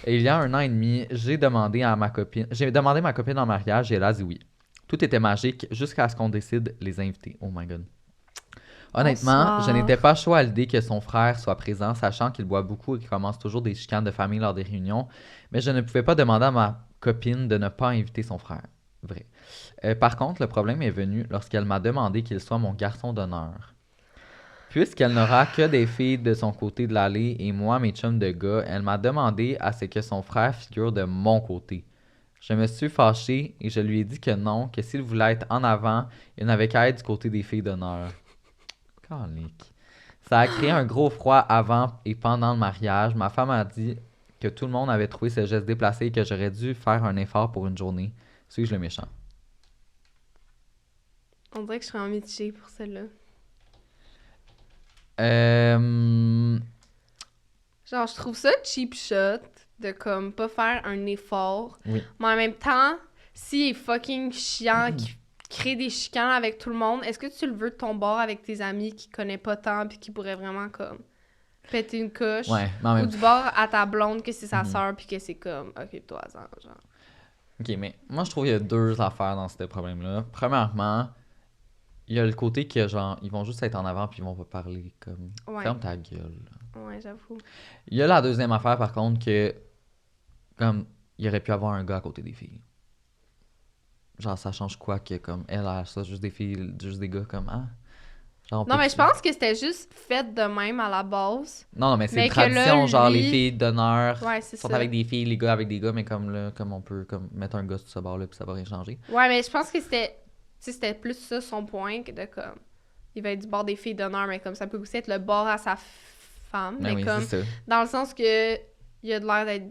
Et il y a 1 an et demi, j'ai demandé ma copine en mariage et elle a dit oui. Tout était magique jusqu'à ce qu'on décide les invités. Oh my god. Honnêtement, Bonsoir. je n'étais pas chaud à l'idée que son frère soit présent, sachant qu'il boit beaucoup et qu'il commence toujours des chicanes de famille lors des réunions, mais je ne pouvais pas demander à ma copine de ne pas inviter son frère. Vrai. Par contre, le problème est venu lorsqu'elle m'a demandé qu'il soit mon garçon d'honneur. Puisqu'elle n'aura que des filles de son côté de l'allée et moi, mes chums de gars, elle m'a demandé à ce que son frère figure de mon côté. Je me suis fâché et je lui ai dit que non, que s'il voulait être en avant, il n'avait qu'à être du côté des filles d'honneur. Calique. Ça a créé un gros froid avant et pendant le mariage. Ma femme a dit que tout le monde avait trouvé ce geste déplacé et que j'aurais dû faire un effort pour une journée. Suis-je le méchant? On dirait que je serais en mitigée pour celle-là. Genre, je trouve ça cheap shot de comme pas faire un effort. Oui. Mais en même temps, s'il est fucking chiant, qui crée des chicanes avec tout le monde, est-ce que tu le veux de ton bord avec tes amis qui connaissent pas tant puis qui pourraient vraiment comme péter une couche? Ouais, mais en Ou même du bord à ta blonde que c'est sa Mhm. sœur puis que c'est comme, occupe-toi-en, genre. Ok, mais moi, je trouve qu'il y a 2 affaires dans ce problème-là. Premièrement, il y a le côté que, genre, ils vont juste être en avant puis ils vont pas parler comme... Ouais. Ferme ta gueule. Ouais, j'avoue. Il y a la deuxième affaire, par contre, que... Comme, il aurait pu avoir un gars à côté des filles. Genre, ça change quoi que, comme, elle a ça, juste des filles, juste des gars, comme, ah... Genre, Non, mais je pense que c'était juste fait de même à la base. Non, mais c'est Mais une que tradition, là, genre lui- les filles d'honneur Ouais, c'est sont ça. avec des filles, les gars avec des gars, mais comme là, comme on peut comme mettre un gars sur ce bord-là, puis ça va rien changer. Ouais, mais je pense que c'était... Tu sais, c'était plus ça son point que de comme... Il va être du bord des filles d'honneur, mais comme ça peut aussi être le bord à sa femme. Mais Mais oui, comme... c'est ça. Dans le sens que... Il a de l'air d'être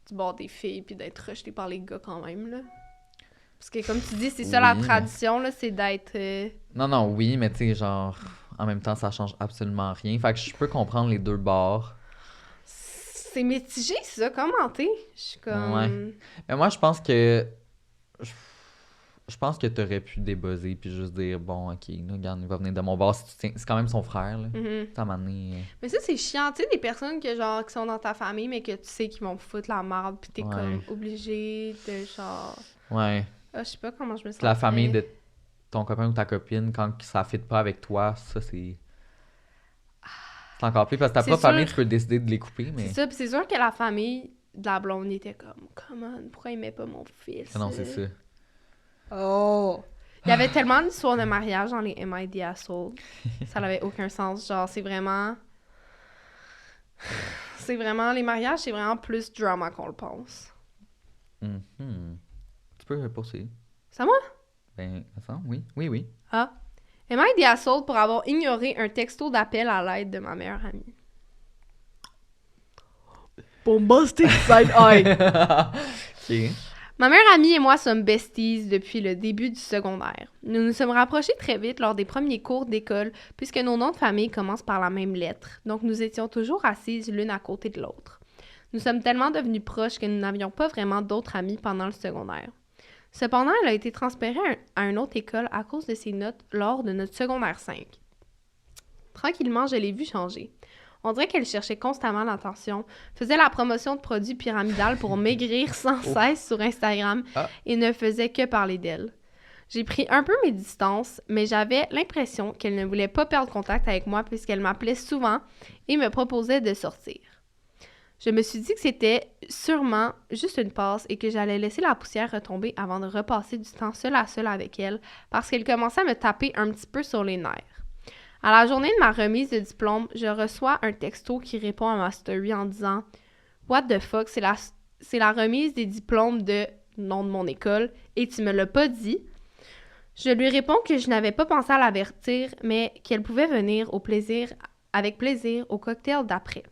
du bord des filles puis d'être rejeté par les gars quand même, là. Parce que comme tu dis, c'est ça la Oui, mais- tradition, là, c'est d'être... Non, oui, mais tu sais, genre, en même temps, ça change absolument rien. Fait que je peux comprendre les deux bords. C'est mitigé, ça, commenter. Je suis comme... Ouais. Mais moi, je pense que. Je pense que t'aurais pu débuzzer puis juste dire, bon, ok, là, regarde, il va venir de mon bord si tu tiens. C'est quand même son frère, là. Mhm. Ça m'a donné. Mais ça, c'est chiant. Tu sais, des personnes que, genre, qui sont dans ta famille, mais que tu sais qu'ils vont foutre la merde, pis t'es Ouais. comme obligé de, genre... Ouais. Ah, je sais pas comment je me sens. La famille de ton copain ou ta copine, quand ça fit pas avec toi, ça, c'est. C'est encore plus parce que ta C'est propre sûr. famille, tu peux décider de les couper, mais. C'est ça, pis c'est sûr que la famille de la blonde était comme... Comment? Pourquoi il met pas mon fils? Ah non, c'est ça. Oh! Il y avait tellement d'histoires de mariage dans les MID Assault. Ça n'avait aucun sens. Genre, c'est vraiment... C'est vraiment... Les mariages, c'est vraiment plus drama qu'on le pense. Mhm. Tu peux poursuivre. C'est à moi? Ben, attends, oui, oui, oui. Ah. MID Assault pour avoir ignoré un texto d'appel à l'aide de ma meilleure amie. Bombastic side eye! Ok. Ma meilleure amie et moi sommes besties depuis le début du secondaire. Nous nous sommes rapprochés très vite lors des premiers cours d'école puisque nos noms de famille commencent par la même lettre, donc nous étions toujours assises l'une à côté de l'autre. Nous sommes tellement devenus proches que nous n'avions pas vraiment d'autres amis pendant le secondaire. Cependant, elle a été transférée à une autre école à cause de ses notes lors de notre secondaire 5. Tranquillement, je l'ai vue changer. On dirait qu'elle cherchait constamment l'attention, faisait la promotion de produits pyramidales pour maigrir sans cesse sur Instagram et ne faisait que parler d'elle. J'ai pris un peu mes distances, mais j'avais l'impression qu'elle ne voulait pas perdre contact avec moi puisqu'elle m'appelait souvent et me proposait de sortir. Je me suis dit que c'était sûrement juste une passe et que j'allais laisser la poussière retomber avant de repasser du temps seul à seul avec elle parce qu'elle commençait à me taper un petit peu sur les nerfs. À la journée de ma remise de diplôme, je reçois un texto qui répond à ma story en disant « What the fuck, c'est la remise des diplômes de nom de mon école et tu me l'as pas dit. » Je lui réponds que je n'avais pas pensé à l'avertir, mais qu'elle pouvait venir avec plaisir au cocktail d'après.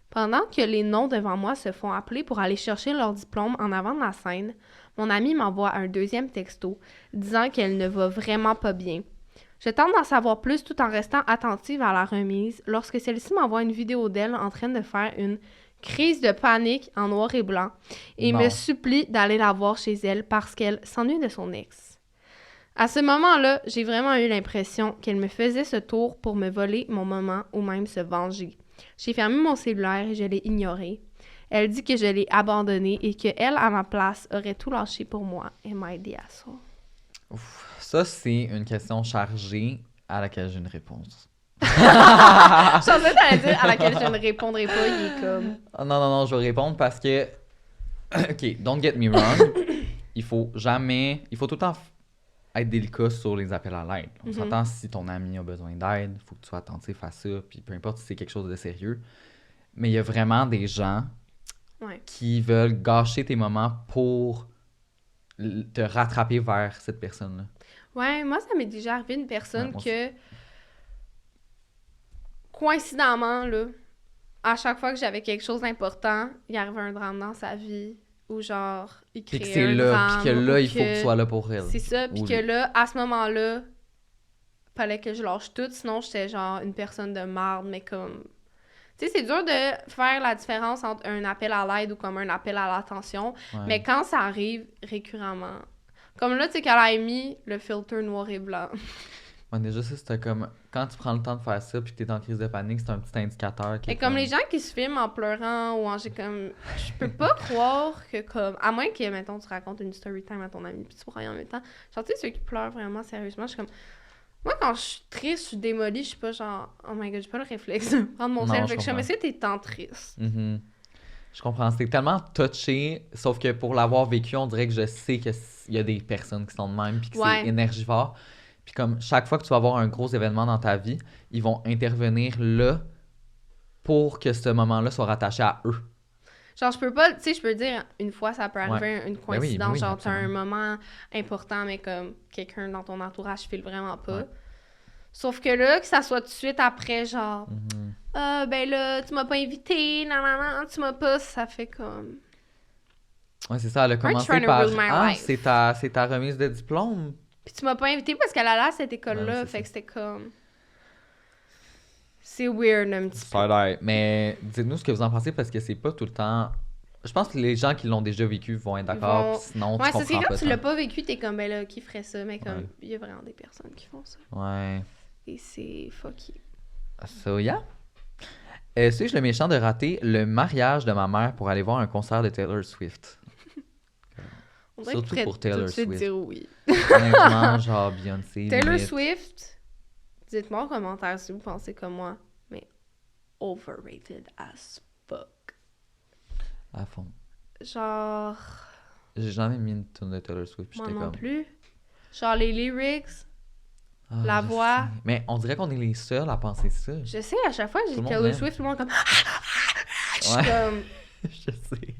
Pendant que les noms devant moi se font appeler pour aller chercher leur diplôme en avant de la scène, mon amie m'envoie un deuxième texto disant qu'elle ne va vraiment pas bien. Je tente d'en savoir plus tout en restant attentive à la remise lorsque celle-ci m'envoie une vidéo d'elle en train de faire une crise de panique en noir et blanc et me supplie d'aller la voir chez elle parce qu'elle s'ennuie de son ex. À ce moment-là, j'ai vraiment eu l'impression qu'elle me faisait ce tour pour me voler mon moment ou même se venger. J'ai fermé mon cellulaire et je l'ai ignoré. Elle dit que je l'ai abandonnée et qu'elle, à ma place, aurait tout lâché pour moi. Am I the asshole? Ouf. Ça, c'est une question chargée à laquelle j'ai une réponse. Je pensais que t'allais dire à laquelle je ne répondrai pas, il est comme... Non, je vais répondre parce que... OK, don't get me wrong. Il faut tout le temps être délicat sur les appels à l'aide. On s'entend si ton ami a besoin d'aide, il faut que tu sois attentif à ça, puis peu importe si c'est quelque chose de sérieux. Mais il y a vraiment des gens qui veulent gâcher tes moments pour te rattraper vers cette personne-là. Ouais, moi, ça m'est déjà arrivé une personne moi que, coïncidemment, là, à chaque fois que j'avais quelque chose d'important, il arrivait un drame dans sa vie, ou genre, il Puis que créait c'est un là, drame. puis que là, il ou faut que tu sois là pour elle. C'est ça, puis Ou que lui. là, à ce moment-là, fallait que je lâche tout, sinon j'étais genre une personne de marde, mais comme... Tu sais, c'est dur de faire la différence entre un appel à l'aide ou comme un appel à l'attention, mais quand ça arrive récurremment... Comme là, tu sais, qu'elle a mis le filtre noir et blanc. Ouais, déjà, ça, c'était comme... Quand tu prends le temps de faire ça, puis que t'es en crise de panique, c'est un petit indicateur qui Mais est comme les gens qui se filment en pleurant ou en... J'ai comme... Je peux pas croire que comme... À moins que, mettons, tu racontes une story time à ton ami puis tu brailles en même temps. Genre, tu sais, ceux qui pleurent vraiment sérieusement, je suis comme... Moi, quand je suis triste, je suis démolie, je suis pas genre... Oh my God, j'ai pas le réflexe de prendre mon sel. Fait que je suis comme, est-ce que t'es tant triste? Mm-hmm. Je comprends. C'est tellement touché, sauf que pour l'avoir vécu, on dirait que je sais qu'il y a des personnes qui sont de même puis que c'est énergivore. Puis comme chaque fois que tu vas avoir un gros événement dans ta vie, ils vont intervenir là pour que ce moment-là soit rattaché à eux. Genre, je peux pas, tu sais, je peux dire, une fois, ça peut arriver une Ben oui, coïncidence, genre, t'as absolument. un moment important, mais comme quelqu'un dans ton entourage file vraiment pas. Ouais. Sauf que là, que ça soit tout de suite après, genre, Mhm. ah, ben là, tu m'as pas invité, non, tu m'as pas, ça fait comme... Ouais, c'est ça, elle a commencé trying to par ruin my Ah, life. c'est ta remise de diplôme. Puis tu m'as pas invité parce qu'elle allait à cette Ouais, école-là, c'est fait ça. que c'était comme... C'est weird un petit peu. Side-eye. Mais dites-nous ce que vous en pensez parce que c'est pas tout le temps. Je pense que les gens qui l'ont déjà vécu vont être d'accord, vont- puis sinon Ouais, tu c'est comprends quand pas tu l'as tant. pas vécu, t'es comme, ben là, qui ferait ça? Mais comme, Ouais. il y a vraiment des personnes qui font ça. Ouais. Et c'est fucky. So, yeah. Suis-je le méchant de rater le mariage de ma mère pour aller voir un concert de Taylor Swift? On dirait Surtout qu'il ferait pour tout Taylor de suite Swift. dire oui. Honnêtement, genre Beyoncé. Taylor limite. Swift, dites-moi en commentaire si vous pensez comme moi, mais overrated as fuck. À fond. Genre, J'ai jamais mis une tune de Taylor Swift, puis moi j'étais non comme. plus. Genre les lyrics, Ah, la je voix. sais. Mais on dirait qu'on est les seuls à penser ça. Je sais, à chaque fois que Tout j'ai le monde Taylor l'aime. Swift, tout le monde est comme... Je suis Ouais. comme... Je sais.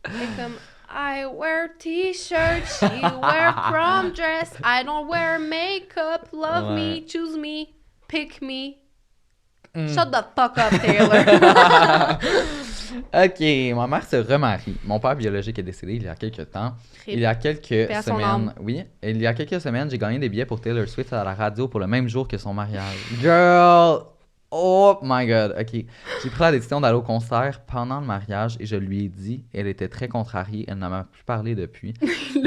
C'est comme... I wear t-shirt, she wear prom dress, I don't wear makeup, love Ouais. me, choose me, pick me. Mm. Shut the fuck up, Taylor. Ok, ma mère se remarie. Mon père biologique est décédé il y a quelques temps. Il y a quelques à son semaines, âme. oui, il y a quelques semaines, j'ai gagné des billets pour Taylor Swift à la radio pour le même jour que son mariage. Girl! Oh my god, ok. J'ai pris la décision d'aller au concert pendant le mariage et je lui ai dit, elle était très contrariée, elle n'en m'a plus parlé depuis.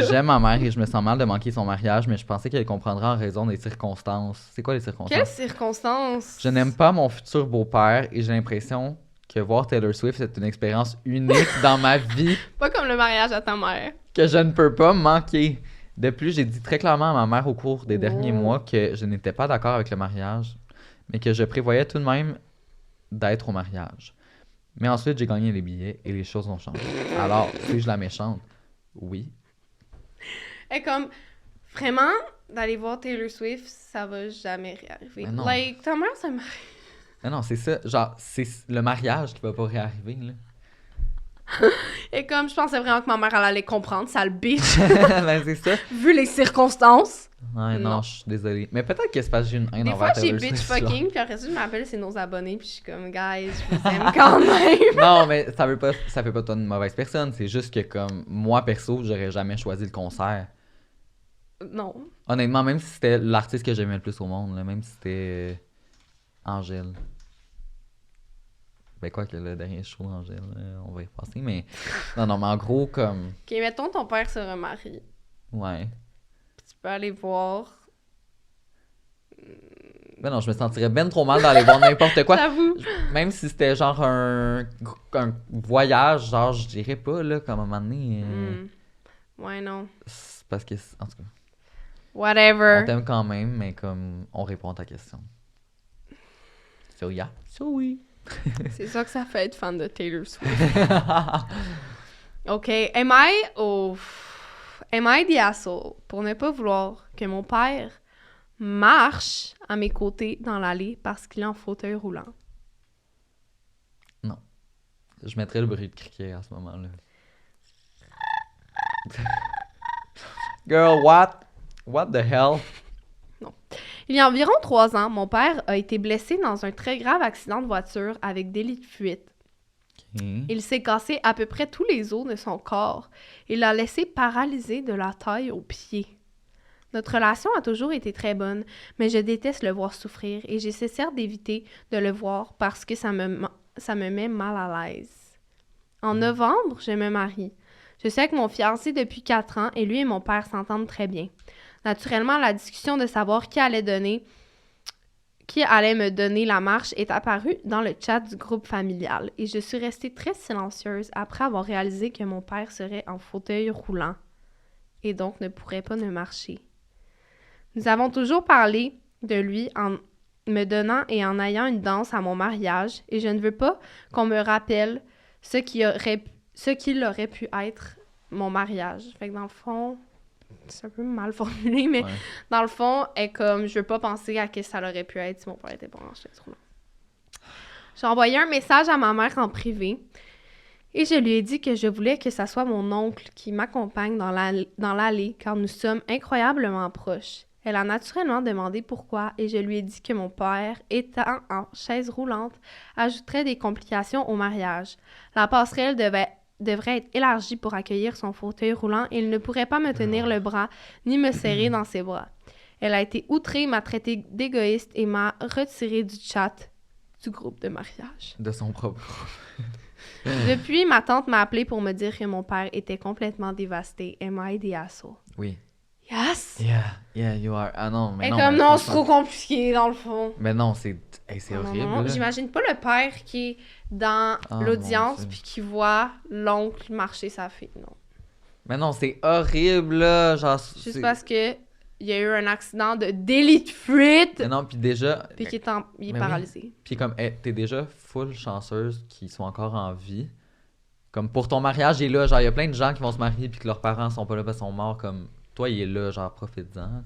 J'aime ma mère et je me sens mal de manquer son mariage, mais je pensais qu'elle comprendrait en raison des circonstances. C'est quoi les circonstances? Quelles circonstances? Je n'aime pas mon futur beau-père et j'ai l'impression que voir Taylor Swift, c'est une expérience unique dans ma vie Pas comme le mariage à ta mère. que je ne peux pas manquer. De plus, j'ai dit très clairement à ma mère au cours des derniers Oh. mois que je n'étais pas d'accord avec le mariage, mais que je prévoyais tout de même d'être au mariage. Mais ensuite, j'ai gagné les billets et les choses ont changé. Alors, suis-je la méchante? Oui. Et comme, vraiment, d'aller voir Taylor Swift, ça va jamais réarriver. Mais non. Like, ta mère, ça m'a... Mais non, c'est ça. Genre, c'est le mariage qui va pas réarriver, là. Et comme, je pensais vraiment que ma mère, elle allait comprendre, ça le bitch, Ben, c'est ça. vu les circonstances. Ouais, non, Non. je suis désolée. Mais peut-être que c'est parce que j'ai une haine Des envers fois, j'ai Taylor bitch Swift, genre. fucking, puis après ça, je m'appelle, c'est nos abonnés, puis je suis comme, guys, je vous aime quand même. Non, mais ça fait pas toi une mauvaise personne. C'est juste que, comme, moi, perso, j'aurais jamais choisi le concert. Non. Honnêtement, même si c'était l'artiste que j'aimais le plus au monde, là, même si c'était Angèle. Ben, quoi que le dernier show d'Angèle, on va y passer, mais... Non, mais en gros, comme... Ok, mettons, ton père se remarie. Ouais. Puis tu peux aller voir. Ben non, je me sentirais ben trop mal d'aller voir n'importe quoi. J'avoue. Même si c'était genre un voyage, genre, je dirais pas, là, comme à un moment donné... Ouais, non. c'est parce que... En tout cas, on Whatever. t'aime quand même, mais comme, on répond à ta question. So, yeah. So, oui. C'est ça que ça fait être fan de Taylor Swift. OK. Am I the asshole pour ne pas vouloir que mon père marche à mes côtés dans l'allée parce qu'il est en fauteuil roulant? Je mettrais le bruit de criquet à ce moment-là. Girl, what? What the hell? Il y a environ 3 ans, mon père a été blessé dans un très grave accident de voiture avec délit de fuite. Ok. Il s'est cassé à peu près tous les os de son corps et l'a laissé paralysé de la taille aux pieds. Notre relation a toujours été très bonne, mais je déteste le voir souffrir et j'essaie certes d'éviter de le voir parce que ça me met mal à l'aise. En novembre, je me marie. Je suis avec mon fiancé depuis 4 ans et lui et mon père s'entendent très bien. Naturellement, la discussion de savoir qui allait me donner la marche est apparue dans le chat du groupe familial et je suis restée très silencieuse après avoir réalisé que mon père serait en fauteuil roulant et donc ne pourrait pas me marcher. Nous avons toujours parlé de lui en me donnant et en ayant une danse à mon mariage et je ne veux pas qu'on me rappelle ce qu'il aurait pu être mon mariage. Fait que dans le fond, c'est un peu mal formulé, mais Ouais. dans le fond, elle est comme, je veux pas penser à ce que ça aurait pu être si mon père était pas en chaise roulante. J'ai envoyé un message à ma mère en privé et je lui ai dit que je voulais que ça soit mon oncle qui m'accompagne dans l'allée car nous sommes incroyablement proches. Elle a naturellement demandé pourquoi et je lui ai dit que mon père, étant en chaise roulante, ajouterait des complications au mariage. La passerelle devrait être élargie pour accueillir son fauteuil roulant et il ne pourrait pas me tenir le bras ni me serrer dans ses bras. Elle a été outrée, m'a traité d'égoïste et m'a retiré du chat du groupe de mariage. De son propre. Depuis, ma tante m'a appelé pour me dire que mon père était complètement dévasté. Am I the asshole? Oui. Yes! Yeah, you are. Ah non, mais Et non. comme mais non, c'est franchement- trop compliqué dans le fond. Mais non, c'est Non, horrible. non. là. J'imagine pas le père qui est dans Ah, mon l'audience Dieu. puis qui voit l'oncle marcher sa fille. Non. Mais non, c'est horrible, là. Genre, Juste parce que il y a eu un accident de délit de fuite Mais non, puis déjà. puis qu'il est, il est Mais paralysé. Puis comme, t'es déjà full chanceuse qu'ils sont encore en vie. Comme pour ton mariage, il est là. Genre, il y a plein de gens qui vont se marier puis que leurs parents sont pas là parce qu'ils sont morts. Comme, toi, il est là. Genre, profite-en.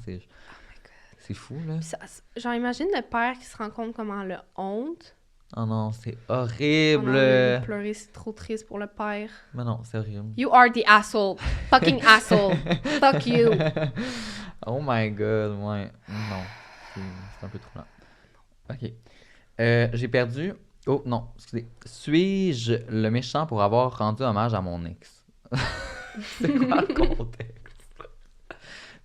C'est fou, là. Puis genre, imagine le père qui se rend compte comment le honte. Oh non, c'est Oh horrible. non, il va pleurer, c'est trop triste pour le père. Mais non, c'est horrible. You are the asshole. Fucking asshole. Fuck you. Oh my god, ouais. Non, c'est un peu trop lent. Ok. J'ai perdu. Oh non, excusez. Suis-je le méchant pour avoir rendu hommage à mon ex? C'est quoi le contexte?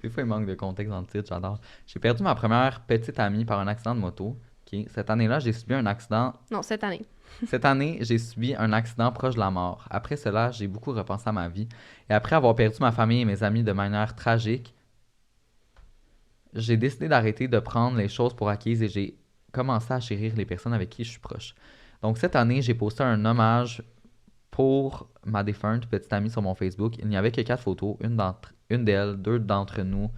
Des fois, il manque de contexte dans le titre, j'adore. J'ai perdu ma première petite amie par un accident de moto. Ok. Cette année-là, j'ai subi un accident. Non, cette année. Cette année, j'ai subi un accident proche de la mort. Après cela, j'ai beaucoup repensé à ma vie. Et après avoir perdu ma famille et mes amis de manière tragique, j'ai décidé d'arrêter de prendre les choses pour acquises et j'ai commencé à chérir les personnes avec qui je suis proche. Donc cette année, j'ai posté un hommage pour ma défunte petite amie sur mon Facebook. Il n'y avait que 4 photos, une d'elles, 2 d'entre nous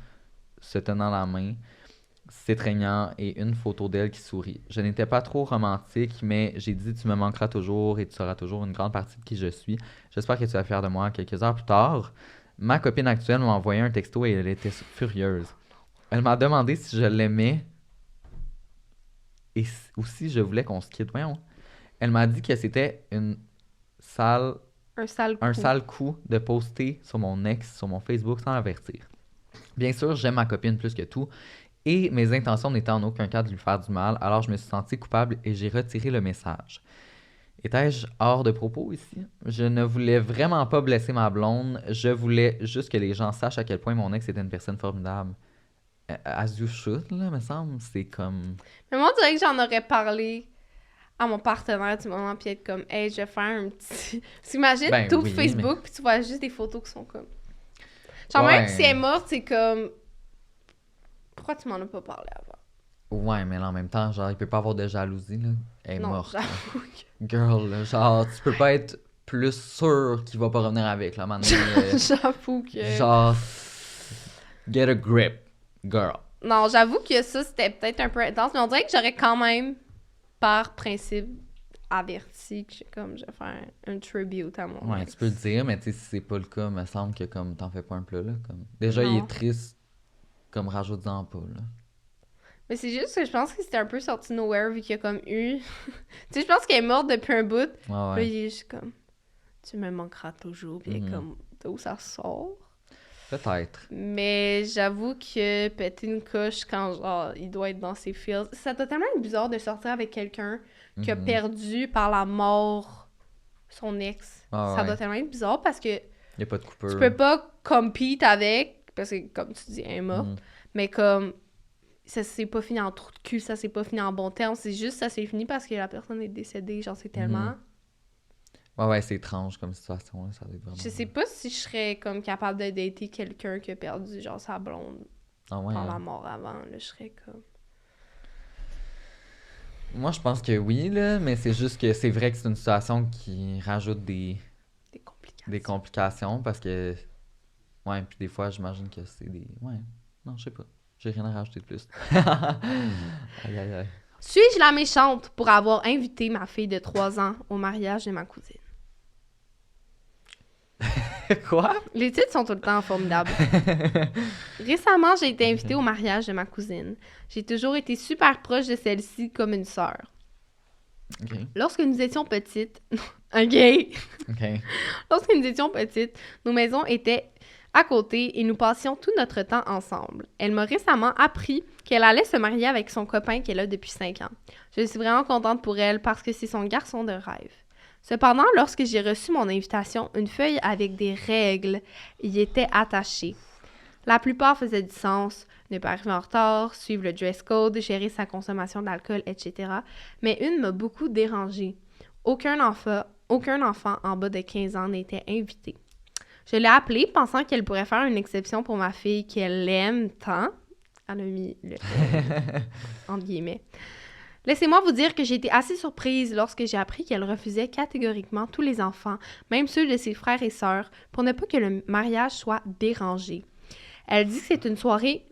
se tenant la main, s'étreignant et une photo d'elle qui sourit. Je n'étais pas trop romantique, mais j'ai dit tu me manqueras toujours et tu seras toujours une grande partie de qui je suis. J'espère que tu vas fier de moi. Quelques heures plus tard, ma copine actuelle m'a envoyé un texto et elle était furieuse. Elle m'a demandé si je l'aimais ou si je voulais qu'on se quitte. Voyons. Elle m'a dit que c'était un sale coup de poster sur mon ex, sur mon Facebook sans l'avertir. Bien sûr, j'aime ma copine plus que tout et mes intentions n'étaient en aucun cas de lui faire du mal, alors je me suis sentie coupable et j'ai retiré le message. Étais-je hors de propos ici? Je ne voulais vraiment pas blesser ma blonde, je voulais juste que les gens sachent à quel point mon ex était une personne formidable. As you should, là, me semble, c'est comme... Mais moi, on dirait que j'en aurais parlé à mon partenaire du moment, puis être comme, hey, je vais faire un petit. Parce qu'imagine, Ben tu ouvres oui, Facebook, puis tu vois juste des photos qui sont comme. Genre, Ouais. même si elle est morte, c'est comme. Pourquoi tu m'en as pas parlé avant? Ouais, mais là, en même temps, genre, il peut pas avoir de jalousie, là. Elle est Non, morte. là. j'avoue que. Girl, là, genre, tu peux pas être plus sûr qu'il va pas revenir avec, là, maintenant. J'avoue que. Genre, get a grip, girl. Non, j'avoue que ça, c'était peut-être un peu intense, mais on dirait que j'aurais quand même, par principe, averti que comme je vais faire un tribute à mon Ouais, ex. tu peux le dire, mais tu sais, si c'est pas le cas, me semble que comme t'en fais pas un plat, là. Comme... Déjà, il Non. est triste, comme rajoute-en pas, là. Mais c'est juste que je pense que c'était un peu sorti de nowhere vu qu'il y a comme eu. Tu sais, je pense qu'elle est morte depuis un bout. Ouais, Puis là, ouais. il est juste comme. Tu me manqueras toujours. Puis il est Mhm. comme. D'où ça sort? Peut-être. Mais j'avoue que péter une coche quand genre il doit être dans ses feels. Ça doit tellement être bizarre de sortir avec quelqu'un qui a Mhm. perdu par la mort son ex. Ah Ça ouais. doit tellement être bizarre parce que Y a pas de coupeur. tu peux pas compete avec. Parce que comme tu dis, elle est morte. Mhm. Mais comme ça s'est pas fini en trou de cul, ça s'est pas fini en bon terme, c'est juste ça s'est fini parce que la personne est décédée, genre c'est tellement... Ouais, ouais, c'est étrange comme situation, là. Ça doit être vraiment... Je sais pas si je serais comme capable de dater quelqu'un qui a perdu genre sa blonde Ah ouais, par hein. la mort avant, là je serais comme... Moi, je pense que oui, là, mais c'est juste que c'est vrai que c'est une situation qui rajoute des Des complications. complications parce que... Ouais, puis des fois, j'imagine que c'est des... Ouais, non, je sais pas. J'ai rien à rajouter de plus. Aïe, aïe, aïe. Suis-je la méchante pour avoir invité ma fille de 3 ans au mariage de ma cousine? Quoi? Les titres sont tout le temps formidables. Récemment, j'ai été invitée au mariage de ma cousine. J'ai toujours été super proche de celle-ci comme une sœur. OK. Lorsque nous étions petites... OK. OK. Lorsque nous étions petites, nos maisons étaient à côté et nous passions tout notre temps ensemble. Elle m'a récemment appris qu'elle allait se marier avec son copain qu'elle a depuis 5 ans. Je suis vraiment contente pour elle parce que c'est son garçon de rêve. Cependant, lorsque j'ai reçu mon invitation, une feuille avec des règles y était attachée. La plupart faisaient du sens, ne pas arriver en retard, suivre le dress code, gérer sa consommation d'alcool, etc. Mais une m'a beaucoup dérangée. Aucun enfant en bas de 15 ans n'était invité. Je l'ai appelée pensant qu'elle pourrait faire une exception pour ma fille qu'elle aime tant. Elle a mis le entre guillemets. Laissez-moi vous dire que j'ai été assez surprise lorsque j'ai appris qu'elle refusait catégoriquement tous les enfants, même ceux de ses frères et sœurs, pour ne pas que le mariage soit dérangé. Elle dit que c'est une soirée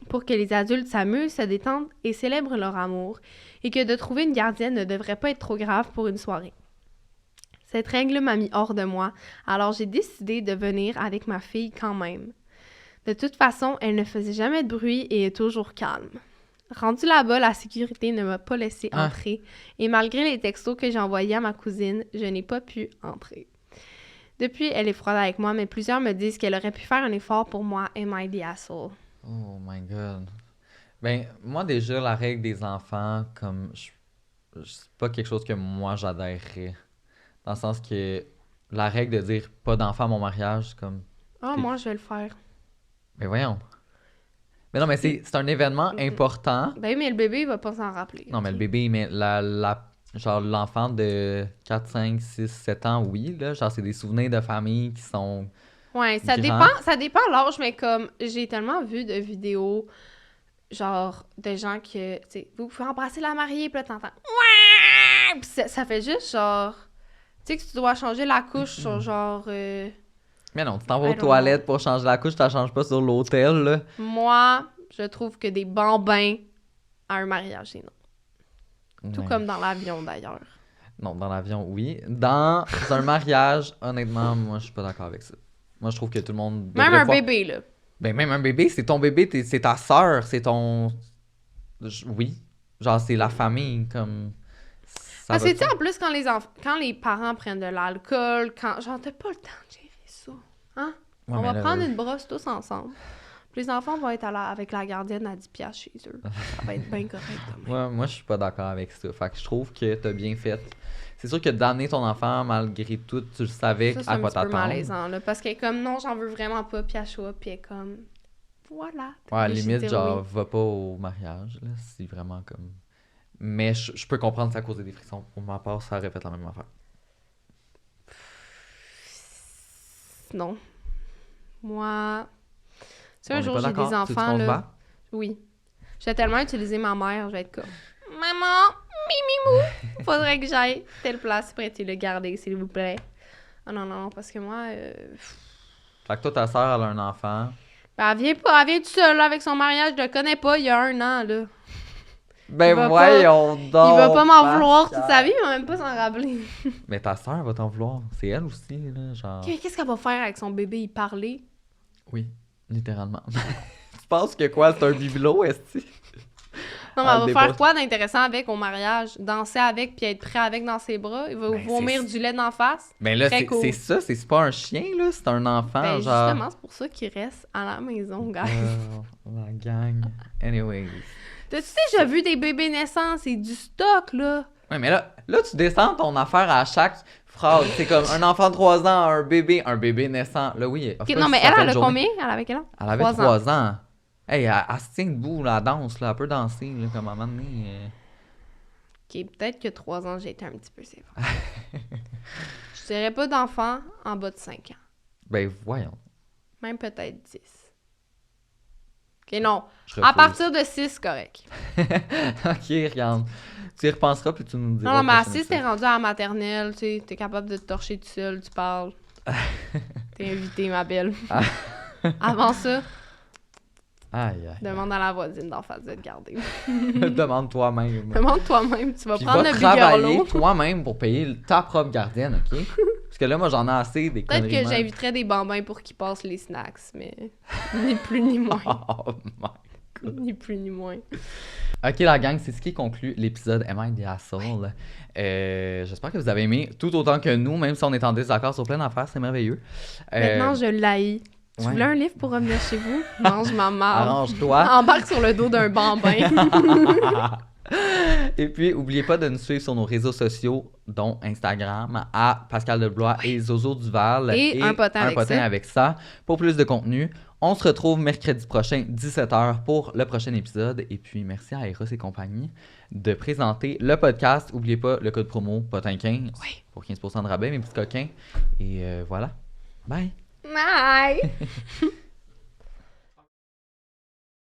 pour que les adultes s'amusent, se détendent et célèbrent leur amour, et que de trouver une gardienne ne devrait pas être trop grave pour une soirée. Cette règle m'a mis hors de moi, alors j'ai décidé de venir avec ma fille quand même. De toute façon, elle ne faisait jamais de bruit et est toujours calme. Rendue là-bas, la sécurité ne m'a pas laissé entrer, et malgré les textos que j'ai envoyés à ma cousine, je n'ai pas pu entrer. Depuis, elle est froide avec moi, mais plusieurs me disent qu'elle aurait pu faire un effort pour moi. Am I the asshole? Oh my God. Ben, moi, déjà, la règle des enfants, comme, c'est pas quelque chose que moi, j'adhérerais. Dans le sens que la règle de dire pas d'enfants à mon mariage, comme... Ah, moi, je vais le faire. Ben voyons. Mais non, mais c'est un événement important. Ben mais le bébé, il va pas s'en rappeler. Non, mais le bébé, mais genre l'enfant de 4, 5, 6, 7 ans, oui, là. Genre, c'est des souvenirs de famille qui sont... Ouais, ça grands. dépend l'âge, mais comme j'ai tellement vu de vidéos, genre, de gens que, tu sais, vous pouvez embrasser la mariée, puis là, t'entends... Ouais! Puis ça fait juste, genre... Tu sais que tu dois changer la couche sur, genre... Mais non, tu t'en vas aux toilettes pour changer la couche, tu la changes pas sur l'hôtel, là. Moi, je trouve que des bambins à un mariage, c'est non. Tout comme dans l'avion, d'ailleurs. Non, dans l'avion, oui. Dans un mariage, honnêtement, moi, je suis pas d'accord avec ça. Moi, je trouve que tout le monde... Même un bébé, là. Ben, même un bébé, c'est ton bébé, c'est ta sœur, c'est ton... Oui. Genre, c'est la famille, comme... Parce que, tu sais, en plus, quand les parents prennent de l'alcool, genre, t'as pas le temps de gérer ça. Hein? Ouais, on va prendre une brosse tous ensemble. Puis les enfants vont être avec la gardienne à 10$ chez eux. Ça va être bien correct. Moi, je suis pas d'accord avec ça. Fait que je trouve que t'as bien fait. C'est sûr que d'amener ton enfant, malgré tout, tu le savais à quoi t'attendre. C'est un petit peu malaisant, là. Parce qu'elle est comme, non, j'en veux vraiment pas. Puis elle choisit, puis elle est comme, voilà. Ouais, à la limite, genre, va pas au mariage, là. C'est vraiment comme... Mais je peux comprendre que ça a causé des frictions. Pour ma part, ça aurait fait la même affaire. Non. Moi... Tu sais, un jour, j'ai des enfants, là... Oui. Je vais tellement utiliser ma mère, je vais être comme... Maman, mimimou, faudrait que j'aille telle place, prêtez le garder, s'il vous plaît. Ah non, parce que moi... Fait que toi, ta sœur, elle a un enfant. Ben, elle vient toute seule, là, avec son mariage, je le connais pas, il y a 1 an, là. Ben voyons donc! Il va pas m'en vouloir toute sa vie, il va même pas s'en rappeler. Mais ta sœur va t'en vouloir. C'est elle aussi, là, genre... Qu'est-ce qu'elle va faire avec son bébé? Il parler? Oui, littéralement. Tu penses que quoi? C'est un bibelot, est-ce que... Non, mais elle va faire quoi d'intéressant avec au mariage? Danser avec puis être prêt avec dans ses bras? Il va vomir du lait d'en face? Ben là, c'est ça, c'est pas un chien, là, c'est un enfant, ben, genre... justement, c'est pour ça qu'il reste à la maison, guys. La gang. Anyways. T'as-tu déjà vu des bébés naissants? C'est du stock, là. Ouais, mais là, tu descends ton affaire à chaque phrase. C'est comme un enfant de 3 ans, un bébé naissant. Là, oui. Okay, non, mais elle a combien? Elle avait quel âge? Elle avait 3 ans. Hey, elle se tient debout, la danse, là. Elle peut danser, là, comme à un moment donné. OK, peut-être que 3 ans, j'ai été un petit peu sévère. Je dirais pas d'enfant en bas de 5 ans. Ben, voyons. Même peut-être 10. OK, non. À partir de 6, correct. OK, regarde. Tu y repenseras, puis tu nous diras. Non, mais à 6, t'es rendu à la maternelle, tu sais, t'es capable de te torcher tout seul, tu parles. T'es invité, ma belle. Avant ça, aïe. demande à la voisine d'en face de te garder. Demande toi-même. Demande toi-même, tu vas puis prendre le travailler bigorneau. toi-même pour payer ta propre gardienne, OK? Parce que là, moi, j'en ai assez des Peut-être conneries. que j'inviterais des bambins pour qu'ils passent les snacks, mais ni plus ni moins. Oh my God. Ni plus ni moins. Ok, la gang, c'est ce qui conclut l'épisode Am I the Asshole? J'espère que vous avez aimé tout autant que nous, même si on est en désaccord sur plein d'affaires, c'est merveilleux. Maintenant, je l'haïs. Tu voulais un livre pour revenir chez vous? Mange ma marde. Arrange-toi. Embarque sur le dos d'un bambin. Et puis, n'oubliez pas de nous suivre sur nos réseaux sociaux, dont Instagram, à Pascal Deblois et Zozo Duval. Et un potin avec ça. Pour plus de contenu, on se retrouve mercredi prochain, 17h, pour le prochain épisode. Et puis, merci à Eros et compagnie de présenter le podcast. N'oubliez pas le code promo POTIN15 pour 15% de rabais, mes petits coquins. Et voilà. Bye! Bye!